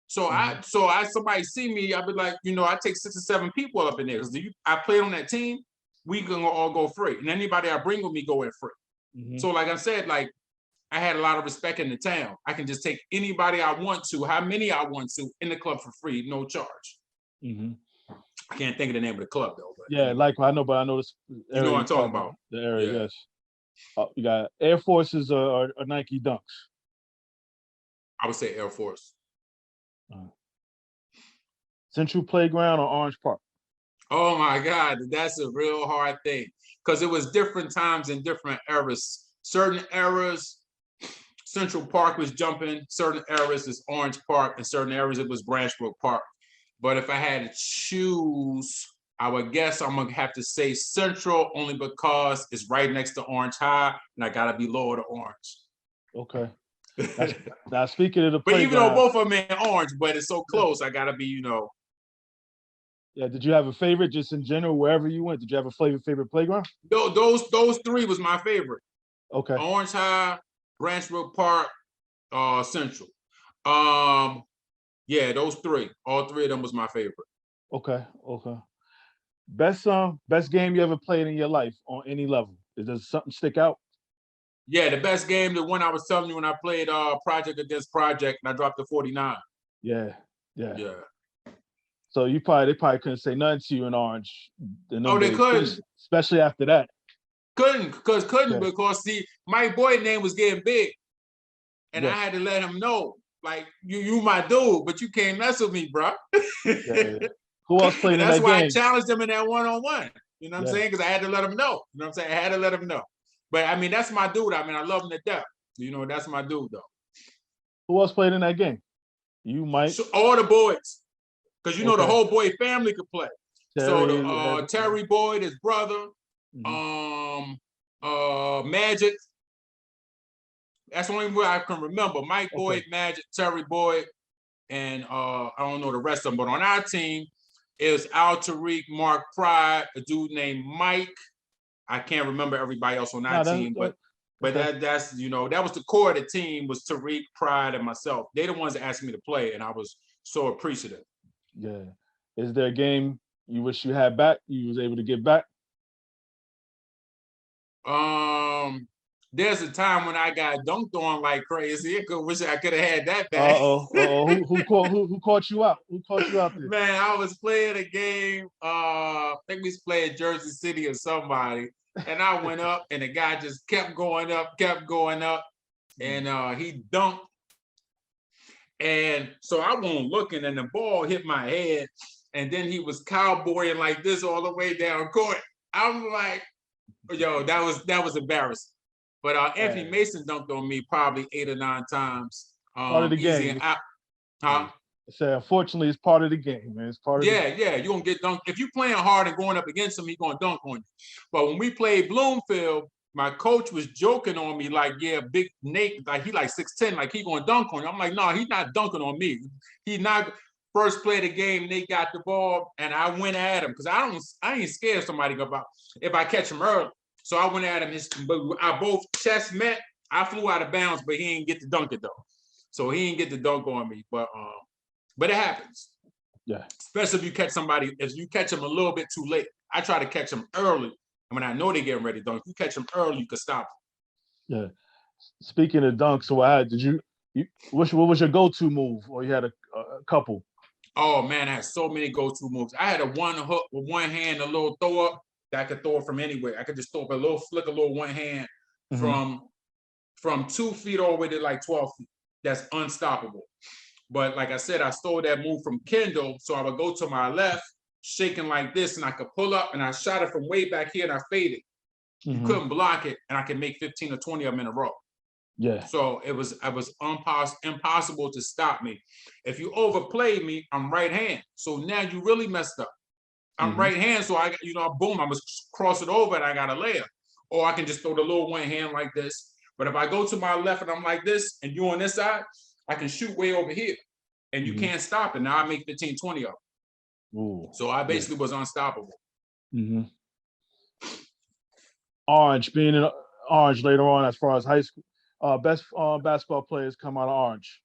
So somebody see me, I'd be like, I take 6 or 7 people up in there because I played on that team. We can all go free, and anybody I bring with me go in free. Mm-hmm. So like I said, like I had a lot of respect in the town. I can just take anybody I want to, how many I want to, in the club for free, no charge. Mm-hmm. I can't think of the name of the club though. But, yeah, I know this. You know what I'm talking about. The area, yes. You got Air Forces or Nike Dunks. I would say Air Force. Central Playground or Orange Park? Oh my God, that's a real hard thing because it was different times and different eras. Certain eras, Central Park was jumping. Certain eras is Orange Park, and certain eras it was Branchbrook Park. But if I had to choose, I would guess I'm gonna have to say Central only because it's right next to Orange High, and I gotta be lower to Orange. Okay. Now speaking of the but even though both of them in Orange, but it's so close, I gotta be, Yeah. Did you have a favorite just in general wherever you went? Did you have a favorite playground? Those 3 was my favorite. Okay. Orange High, Branchbrook Park, Central. Yeah, those 3. All 3 of them was my favorite. Okay. Best game you ever played in your life on any level? Does something stick out? Yeah, the best game, the one I was telling you when I played Project against Project, and I dropped to 49. Yeah. So they probably couldn't say nothing to you in Orange. They couldn't, especially after that. Because see, Mike Boyd's name was getting big, and I had to let him know, like you my dude, but you can't mess with me, bro. Yeah. Who else played in that game? That's why I challenged him in that one-on-one. You know what I'm saying? Because I had to let him know. You know what I'm saying? I had to let him know. But I mean, that's my dude. I mean, I love him to death. That's my dude, though. Who else played in that game? You, Mike? So, all the boys. Because the whole Boyd family could play. Terry Boyd, his brother, Magic. That's the only way I can remember. Mike Boyd, Magic, Terry Boyd, and I don't know the rest of them. But on our team, it was Al Tariq, Mark Pride, a dude named Mike. I can't remember everybody else on our team, but that's that was the core of the team, was Tariq, Pride, and myself. They're the ones that asked me to play, and I was so appreciative. Yeah. Is there a game you wish you had back? You was able to get back? There's a time when I got dunked on like crazy. I wish I could have had that back. Who caught you out? Who caught you out there? Man, I was playing a game. I think we was playing Jersey City or somebody, and I went up, and the guy just kept going up, and he dunked. And so I wasn't looking, and the ball hit my head, and then he was cowboying like this all the way down court. I'm like, yo, that was embarrassing. But Anthony Mason dunked on me probably 8 or 9 times. Part of the game. So unfortunately, it's part of the game, man. It's part of you're gonna get dunked. If you're playing hard and going up against him, he's gonna dunk on you. But when we played Bloomfield, my coach was joking on me, like, yeah, big Nate, like he like 6'10", like he gonna dunk on you. I'm like, no, he's not dunking on me. He not. First play of the game, Nate got the ball, and I went at him because I ain't scared of somebody about if I catch him early. So I went at him. But I both chests met. I flew out of bounds, but he didn't get to dunk it though. So he didn't get the dunk on me. But it happens. Yeah. Especially if you catch somebody, if you catch them a little bit too late. I try to catch them early. And when I know they're getting ready to dunk, if you catch them early, you can stop them. Yeah. Speaking of dunks, so what was your go-to move, or you had a couple? Oh man, I had so many go-to moves. I had a one hook with one hand, a little throw up that I could throw it from anywhere. I could just throw up a little flick, a little one hand from 2 feet all the way to like 12 feet. That's unstoppable. But like I said, I stole that move from Kendall. So I would go to my left, shaking like this, and I could pull up, and I shot it from way back here, and I faded. You couldn't block it, and I could make 15 or 20 of them in a row. Yeah. So it was impossible to stop me. If you overplayed me, I'm right hand. So now you really messed up. I'm right hand, so I boom, I must cross it over and I got a layup. Or I can just throw the little one hand like this. But if I go to my left and I'm like this, and you on this side, I can shoot way over here. And you can't stop it. Now I make 15, 20 of them. Ooh. So I basically was unstoppable. Orange, being in Orange later on as far as high school, best basketball players come out of Orange.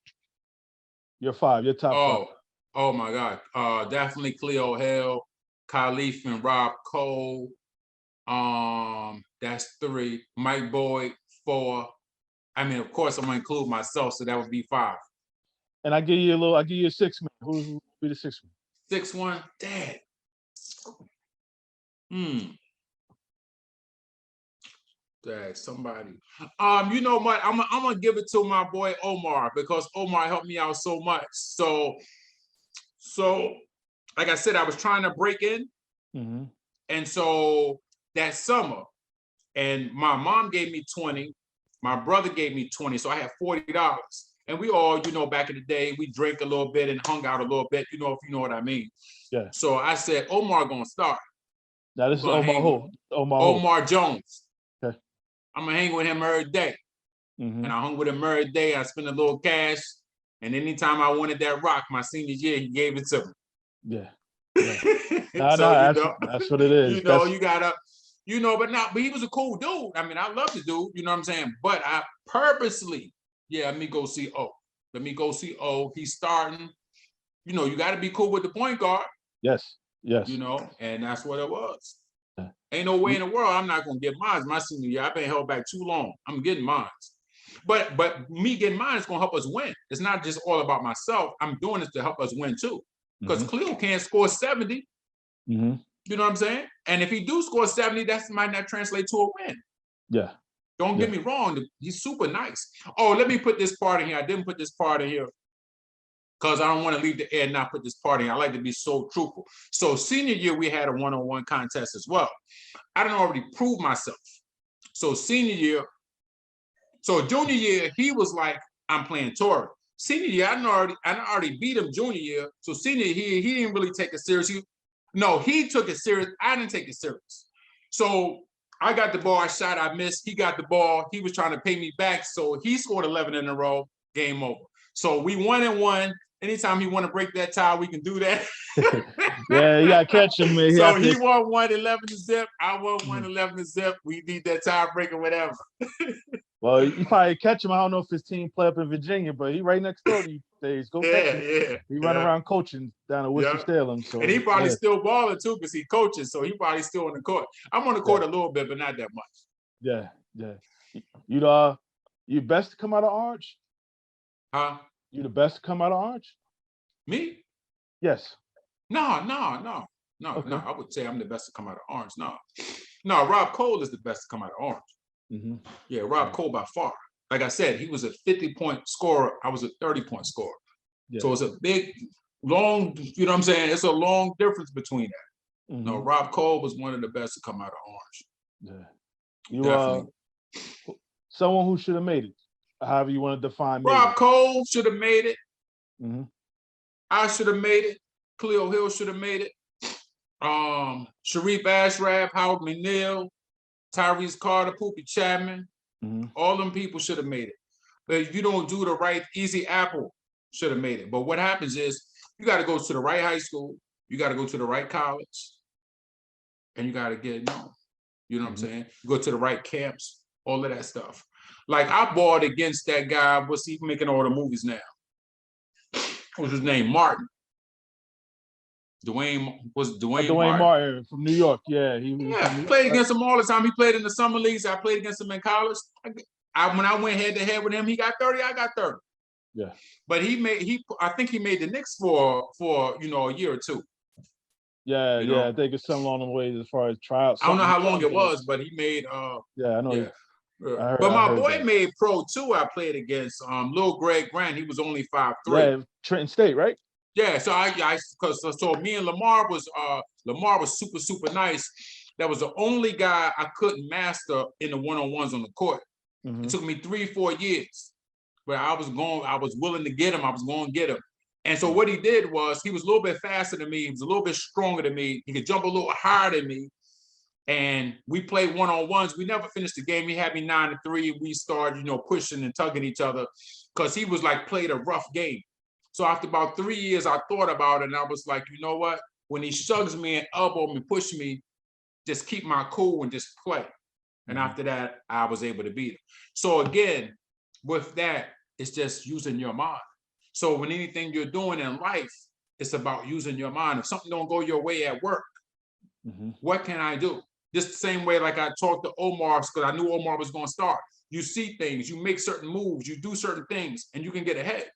Your top 5. Oh my God. Definitely Cleo Hill, Khalif and Rob Cole. That's 3. Mike Boyd, 4. I mean, of course, I'm gonna include myself, so that would be 5. And I give you a 6 man. Who would be the 6 man? 6'1", Dad. Dad, somebody. You know what? I'm gonna give it to my boy Omar, because Omar helped me out so much. So like I said, I was trying to break in, and so that summer, and my mom gave me 20, my brother gave me 20, so I had $40. And we all, back in the day, we drank a little bit and hung out a little bit, if you know what I mean. Yeah. So I said, Omar gonna start. Now this is Omar who? Omar Jones. Okay. I'm gonna hang with him every day. And I hung with him every day. I spent a little cash. And anytime I wanted that rock, my senior year, he gave it to me. Yeah. So, that's what it is. You gotta, but he was a cool dude. I mean, I love the dude, you know what I'm saying? But I purposely, let me go see O. Let me go see O. He's starting. You got to be cool with the point guard. Yes. And that's what it was. Yeah. Ain't no way in the world I'm not gonna get mine my senior year. I've been held back too long. I'm getting mine. But me getting mine is gonna help us win. It's not just all about myself. I'm doing this to help us win too. Because Cleo can't score 70. You know what I'm saying? And if he do score 70, that might not translate to a win. Yeah. Don't get me wrong. He's super nice. Oh, let me put this part in here. I didn't put this part in here because I don't want to leave the air and not put this part in. I like to be so truthful. So senior year, we had a one-on-one contest as well. I done already proved myself. So senior year, so junior year, he was like, I'm playing Toure. Senior year, I already beat him junior year. So senior year, he didn't really take it serious. He took it serious. I didn't take it serious. So I got the ball, I shot, I missed. He got the ball. He was trying to pay me back. So he scored 11 in a row, game over. So we 1-1. Anytime he want to break that tie, we can do that. Yeah, you got to catch him. Man. So he won 1-11-0. I won 1-11-0. We need that tie break or whatever. Well, you probably catch him. I don't know if his team play up in Virginia, but he right next door these days. Go catch him. Yeah, he run around coaching down at Winston-Salem. So, and he probably still balling too because he coaching. So he probably still on the court. I'm on the court a little bit, but not that much. Yeah. You best to come out of Orange? Huh? You the best to come out of Orange? Me? Yes. No. I would say I'm the best to come out of Orange. No. Rob Cole is the best to come out of Orange. Yeah, Rob Cole by far. Like I said, he was a 50-point scorer. I was a 30-point scorer. Yeah. So it's a big, long, you know what I'm saying? It's a long difference between that. No, Rob Cole was one of the best to come out of Orange. Yeah. You someone who should have made it. However you want to define Rob Cole should have made it. I should have made it. Cleo Hill should have made it. Sharif Ashraf, Howard McNeil, Tyrese Carter, Poopy Chapman, Mm-hmm. all them people should have made it. But if you don't do the right, Easy Apple should have made it. But what happens is you got to go to the right high school, you got to go to the right college, and you got to get known. You know what I'm saying? You go to the right camps, all of that stuff. Like I bought against that guy. What's he making all the movies now? What's his name? Martin. Dwayne Dwayne Martin. Martin from New York. Yeah, he was Yeah, from New York. played against him all the time. He played in the summer leagues. I played against him in college. When I went head to head with him, he got 30. I got 30. Yeah. But I think he made the Knicks for a year or two. Yeah, You know? I think it's something along the way as far as tryouts. I don't know how long it was, but he made yeah, I know. yeah. But my boy made pro too. I played against Lil Greg Grant. He was only 5'3". Yeah, Trenton State, right? Yeah, so so me and Lamar was super nice. That was the only guy I couldn't master in the one-on-ones on the court. Mm-hmm. It took me 3-4 years, but I was willing to get him. I was going to get him. And so what he did was he was a little bit faster than me. He was a little bit stronger than me. He could jump a little higher than me. And we played one-on-ones. We never finished the game. He had me 9-3. We started, pushing and tugging each other because he was like played a rough game. So after about 3 years, I thought about it and I was like, you know what? When he shugs me and elbow me, push me, just keep my cool and just play. And after that, I was able to beat him. So again, with that, it's just using your mind. So when anything you're doing in life, it's about using your mind. If something don't go your way at work, what can I do? Just the same way like I talked to Omar, because I knew Omar was going to start. You see things, you make certain moves, you do certain things, and you can get ahead.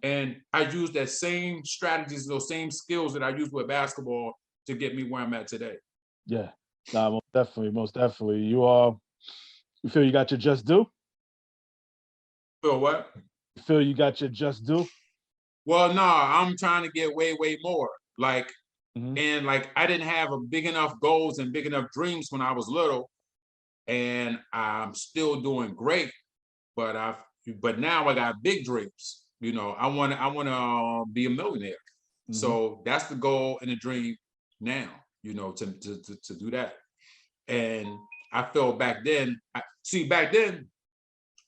And I use that same strategies, those same skills that I use with basketball to get me where I'm at today. Yeah, most definitely. You feel you got your just due? Feel what? You feel you got your just due? Well, no, I'm trying to get way more. Like, and like I didn't have a big enough goals and big enough dreams when I was little, and I'm still doing great. But now I got big dreams. I want to be a millionaire. So that's the goal and the dream now. To do that. And I felt back then. Back then,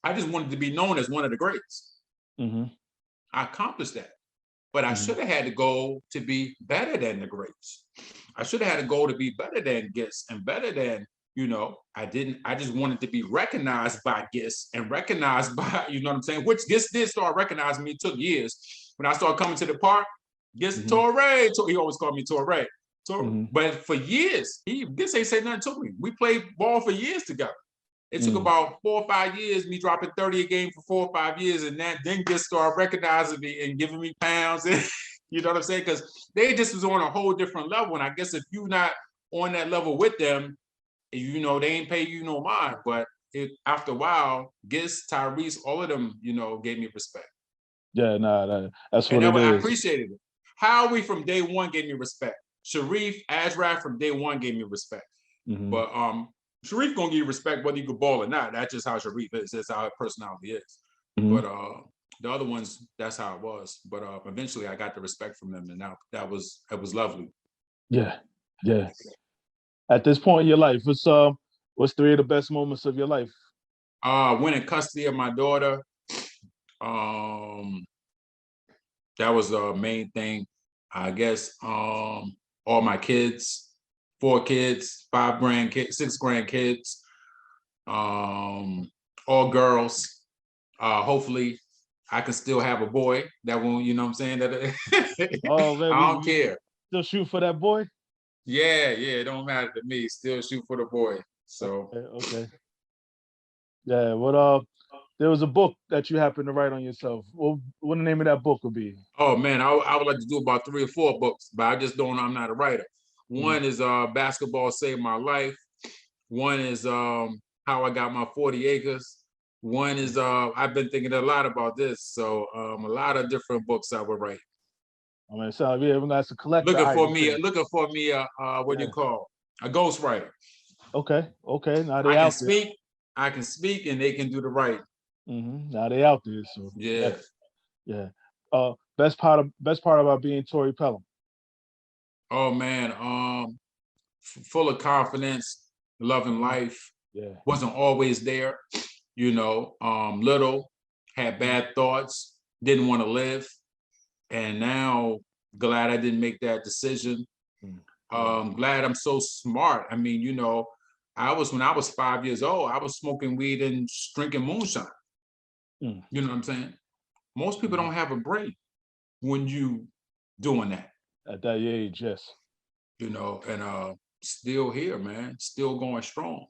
I just wanted to be known as one of the greats. I accomplished that. But I should have had the goal to be better than the greats. I should have had a goal to be better than Gis and better than, I just wanted to be recognized by Gis and recognized by, you know what I'm saying? Which Gis did start recognizing me. It took years. When I started coming to the park, Gis Toure, he always called me Toure. But for years, Gis ain't say nothing to me. We played ball for years together. It took about 4 or 5 years, me dropping 30 a game for 4 or 5 years, and then just started recognizing me and giving me pounds. And, you know what I'm saying? Because they just was on a whole different level. And I guess if you're not on that level with them, they ain't pay you no mind. But after a while, Gis, Tyrese, all of them, gave me respect. Yeah, that's what it is. I appreciated it. Howie from day one gave me respect. Sharif, Ashraf from day one gave me respect. But Sharif gonna give you respect whether you could ball or not. That's just how Sharif is. That's how her personality is. But the other ones, that's how it was. But eventually, I got the respect from them, and now it was lovely. Yeah. At this point in your life, what's 3 of the best moments of your life? Winning custody of my daughter. That was the main thing. I guess all my kids. 4 kids, 5 grandkids, 6 grandkids, all girls. Hopefully, I can still have a boy that won't, you know what I'm saying? That I don't care. Still shoot for that boy? Yeah, it don't matter to me. Still shoot for the boy. So okay. Yeah, there was a book that you happened to write on yourself. What the name of that book would be? Oh man, I would like to do about 3 or 4 books, but I just don't know. I'm not a writer. One is Basketball Saved My Life. One is How I Got My 40 Acres. One is I've been thinking a lot about this. So a lot of different books I would write. I mean, so that's a collector. Looking for me what do you call? A ghostwriter. Okay. Now they out there. I can speak and they can do the writing. Now they out there. So yeah. Best part about being Toure Pelham. Oh man, full of confidence, loving life, Yeah. wasn't always there, little, had bad thoughts, didn't want to live. And now glad I didn't make that decision. Glad I'm so smart. I mean, when I was 5 years old, I was smoking weed and drinking moonshine. Mm. You know what I'm saying? Most people don't have a brain when you doing that. At that age, yes. And still here, man, still going strong.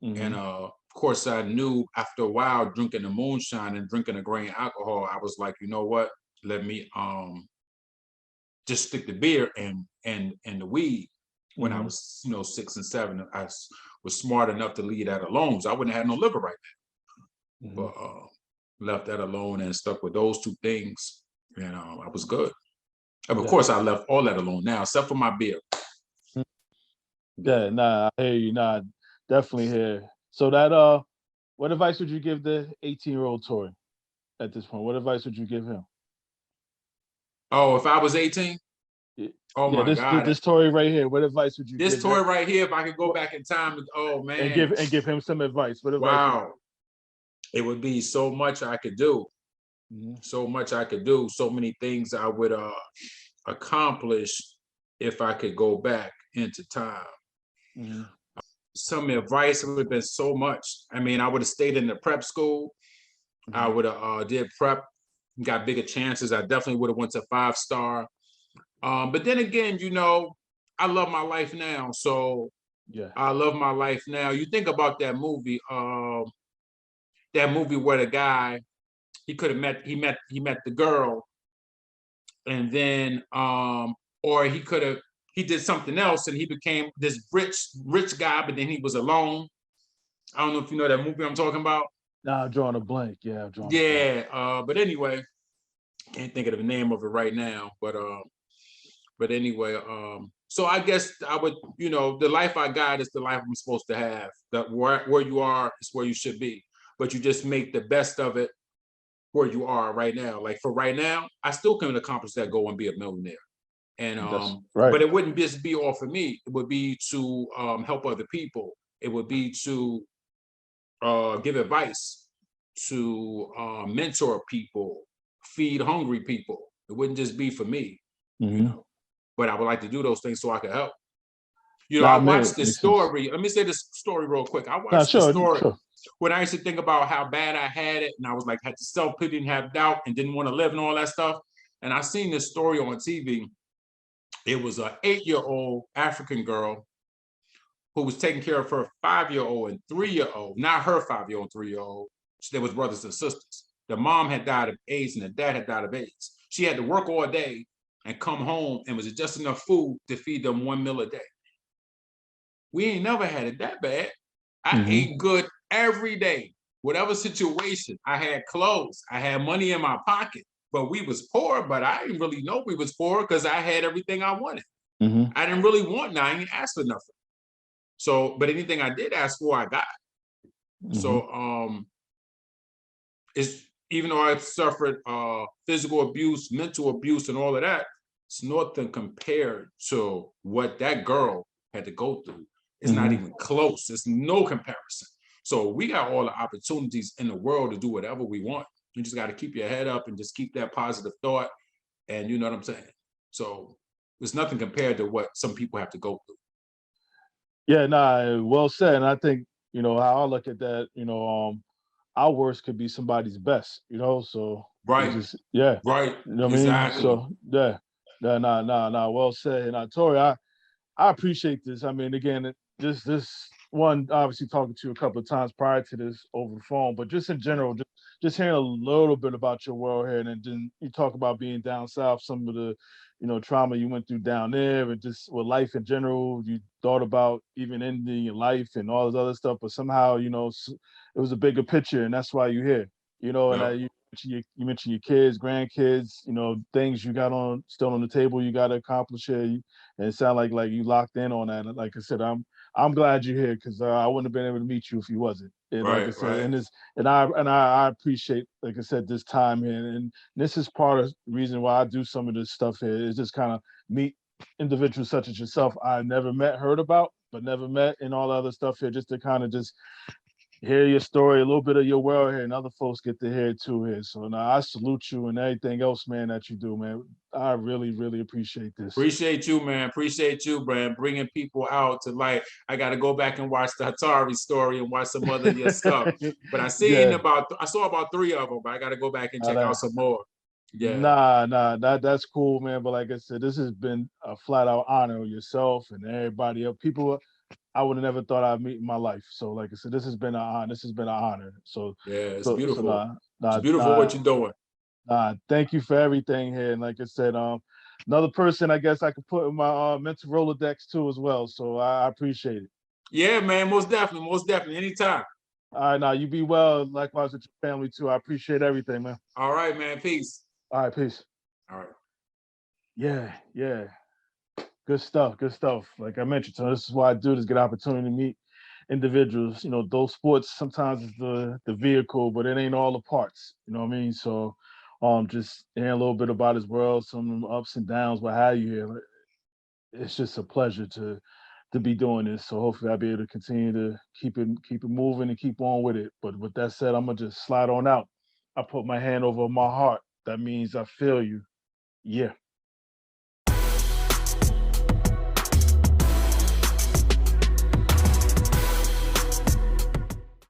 And Mm-hmm. of course, I knew after a while drinking the moonshine and drinking the grain alcohol, I was like, you know what? Let me just stick to beer and the weed. When I was 6 and 7, I was smart enough to leave that alone, so I wouldn't have no liver right now. But left that alone and stuck with those two things, and I was good. And of course, I left all that alone now, except for my beer. Yeah, nah, I hear you. Nah, definitely hear. So that what advice would you give the 18-year-old Toure at this point? What advice would you give him? Oh, if I was 18, oh Yeah, my God, this Toure right here. What advice would you this give Toure him? right here, if I could go back in time, oh And man, give him some advice. What advice? wow, it would be so much I could do. So much I could do, so many things I would accomplish if I could go back into time. Some advice would have been so much. I mean, I would have stayed in the prep school. I would have did prep, got bigger chances. I definitely would have went to 5-star. But then again, I love my life now. So Yeah. I love my life now. You think about that movie where the guy, he met the girl, and then or he did something else and he became this rich guy, but then he was alone. I don't know if you know that movie I'm talking about. Nah, I'm drawing a blank. Yeah, I'm drawing a blank. Yeah, but anyway, can't think of the name of it right now. But anyway, so I guess I would, the life I got is the life I'm supposed to have. That where you are is where you should be, but you just make the best of it where you are right now. Like for right now, I still can accomplish that goal and be a millionaire. And That's right. but it wouldn't just be all for me. It would be to help other people. It would be to give advice, to mentor people, feed hungry people. It wouldn't just be for me, but I would like to do those things so I could help. Nah, I man, watched this makes sense. story. Let me say this story real quick. I Nah, watched this sure, story sure. when I used to think about how bad I had it, and I was like, had to self-pity and have doubt and didn't want to live and all that stuff. And I seen this story on TV. It was an 8-year-old African girl who was taking care of her 5-year-old and 3-year-old, not her 5-year-old and 3-year-old. They was brothers and sisters. The mom had died of AIDS and the dad had died of AIDS. She had to work all day and come home, and was just enough food to feed them 1 meal a day. We ain't never had it that bad. I ate good every day. Whatever situation, I had clothes, I had money in my pocket, but we was poor, but I didn't really know we was poor because I had everything I wanted. I didn't really want nothing. I didn't ask for nothing. So, but anything I did ask for, I got. So it's, even though I suffered physical abuse, mental abuse, and all of that, it's nothing compared to what that girl had to go through. It's not even close. There's no comparison. So we got all the opportunities in the world to do whatever we want. You just got to keep your head up and just keep that positive thought. And you know what I'm saying? So there's nothing compared to what some people have to go through. Yeah, nah, well said. And I think, how I look at that, our worst could be somebody's best, so Right. it's just, yeah. Right. You know what I mean? Exactly. So yeah. Nah, well said. And Toure, I appreciate this. I mean, again, this one, obviously talking to you a couple of times prior to this over the phone, but just in general, just hearing a little bit about your world here, and then you talk about being down south, some of the, trauma you went through down there, and just with life in general, you thought about even ending your life and all this other stuff, but somehow, it was a bigger picture, and that's why you're here, and you mentioned your kids, grandkids, things you got still on the table, you got to accomplish here. And it sounds like you locked in on that. And like I said, I'm glad you're here because I wouldn't have been able to meet you if you wasn't. And like I said, I appreciate, like I said, this time here. And this is part of the reason why I do some of this stuff here is just kind of meet individuals such as yourself I never met, heard about, but never met, and all the other stuff here, just to kind of just hear your story, a little bit of your world here, and other folks get to hear it too here. So now I salute you and everything else, man, that you do, man. I really, really appreciate this. Appreciate you, man. Appreciate you, man. Bringing people out to like. I got to go back and watch the Atari story and watch some other of your stuff. But Yeah, I saw about 3 of them, but I got to go back and nah, check out some more. Yeah. nah, that's cool, man. But like I said, this has been a flat out honor of yourself and everybody else. People I would have never thought I'd meet in my life. So like I said, this has been an honor. This has been an honor. So Yeah, it's so beautiful. nah, It's nah, beautiful nah. what you're doing. Thank you for everything here. And like I said, another person I guess I could put in my mental Rolodex too as well. So I appreciate it. Yeah, man. Most definitely. Anytime. All right, now you be well. Likewise with your family too. I appreciate everything, man. All right, man. Peace. All right, peace. All right. Yeah, yeah. Good stuff. Good stuff. Like I mentioned, so this is why I do this, get an opportunity to meet individuals. You know, those sports sometimes is the vehicle, but it ain't all the parts. You know what I mean? So just hearing a little bit about his world, some of the ups and downs, what have you here. It's just a pleasure to be doing this. So hopefully I'll be able to continue to keep it moving and keep on with it. But with that said, I'm gonna just slide on out. I put my hand over my heart. That means I feel you. Yeah.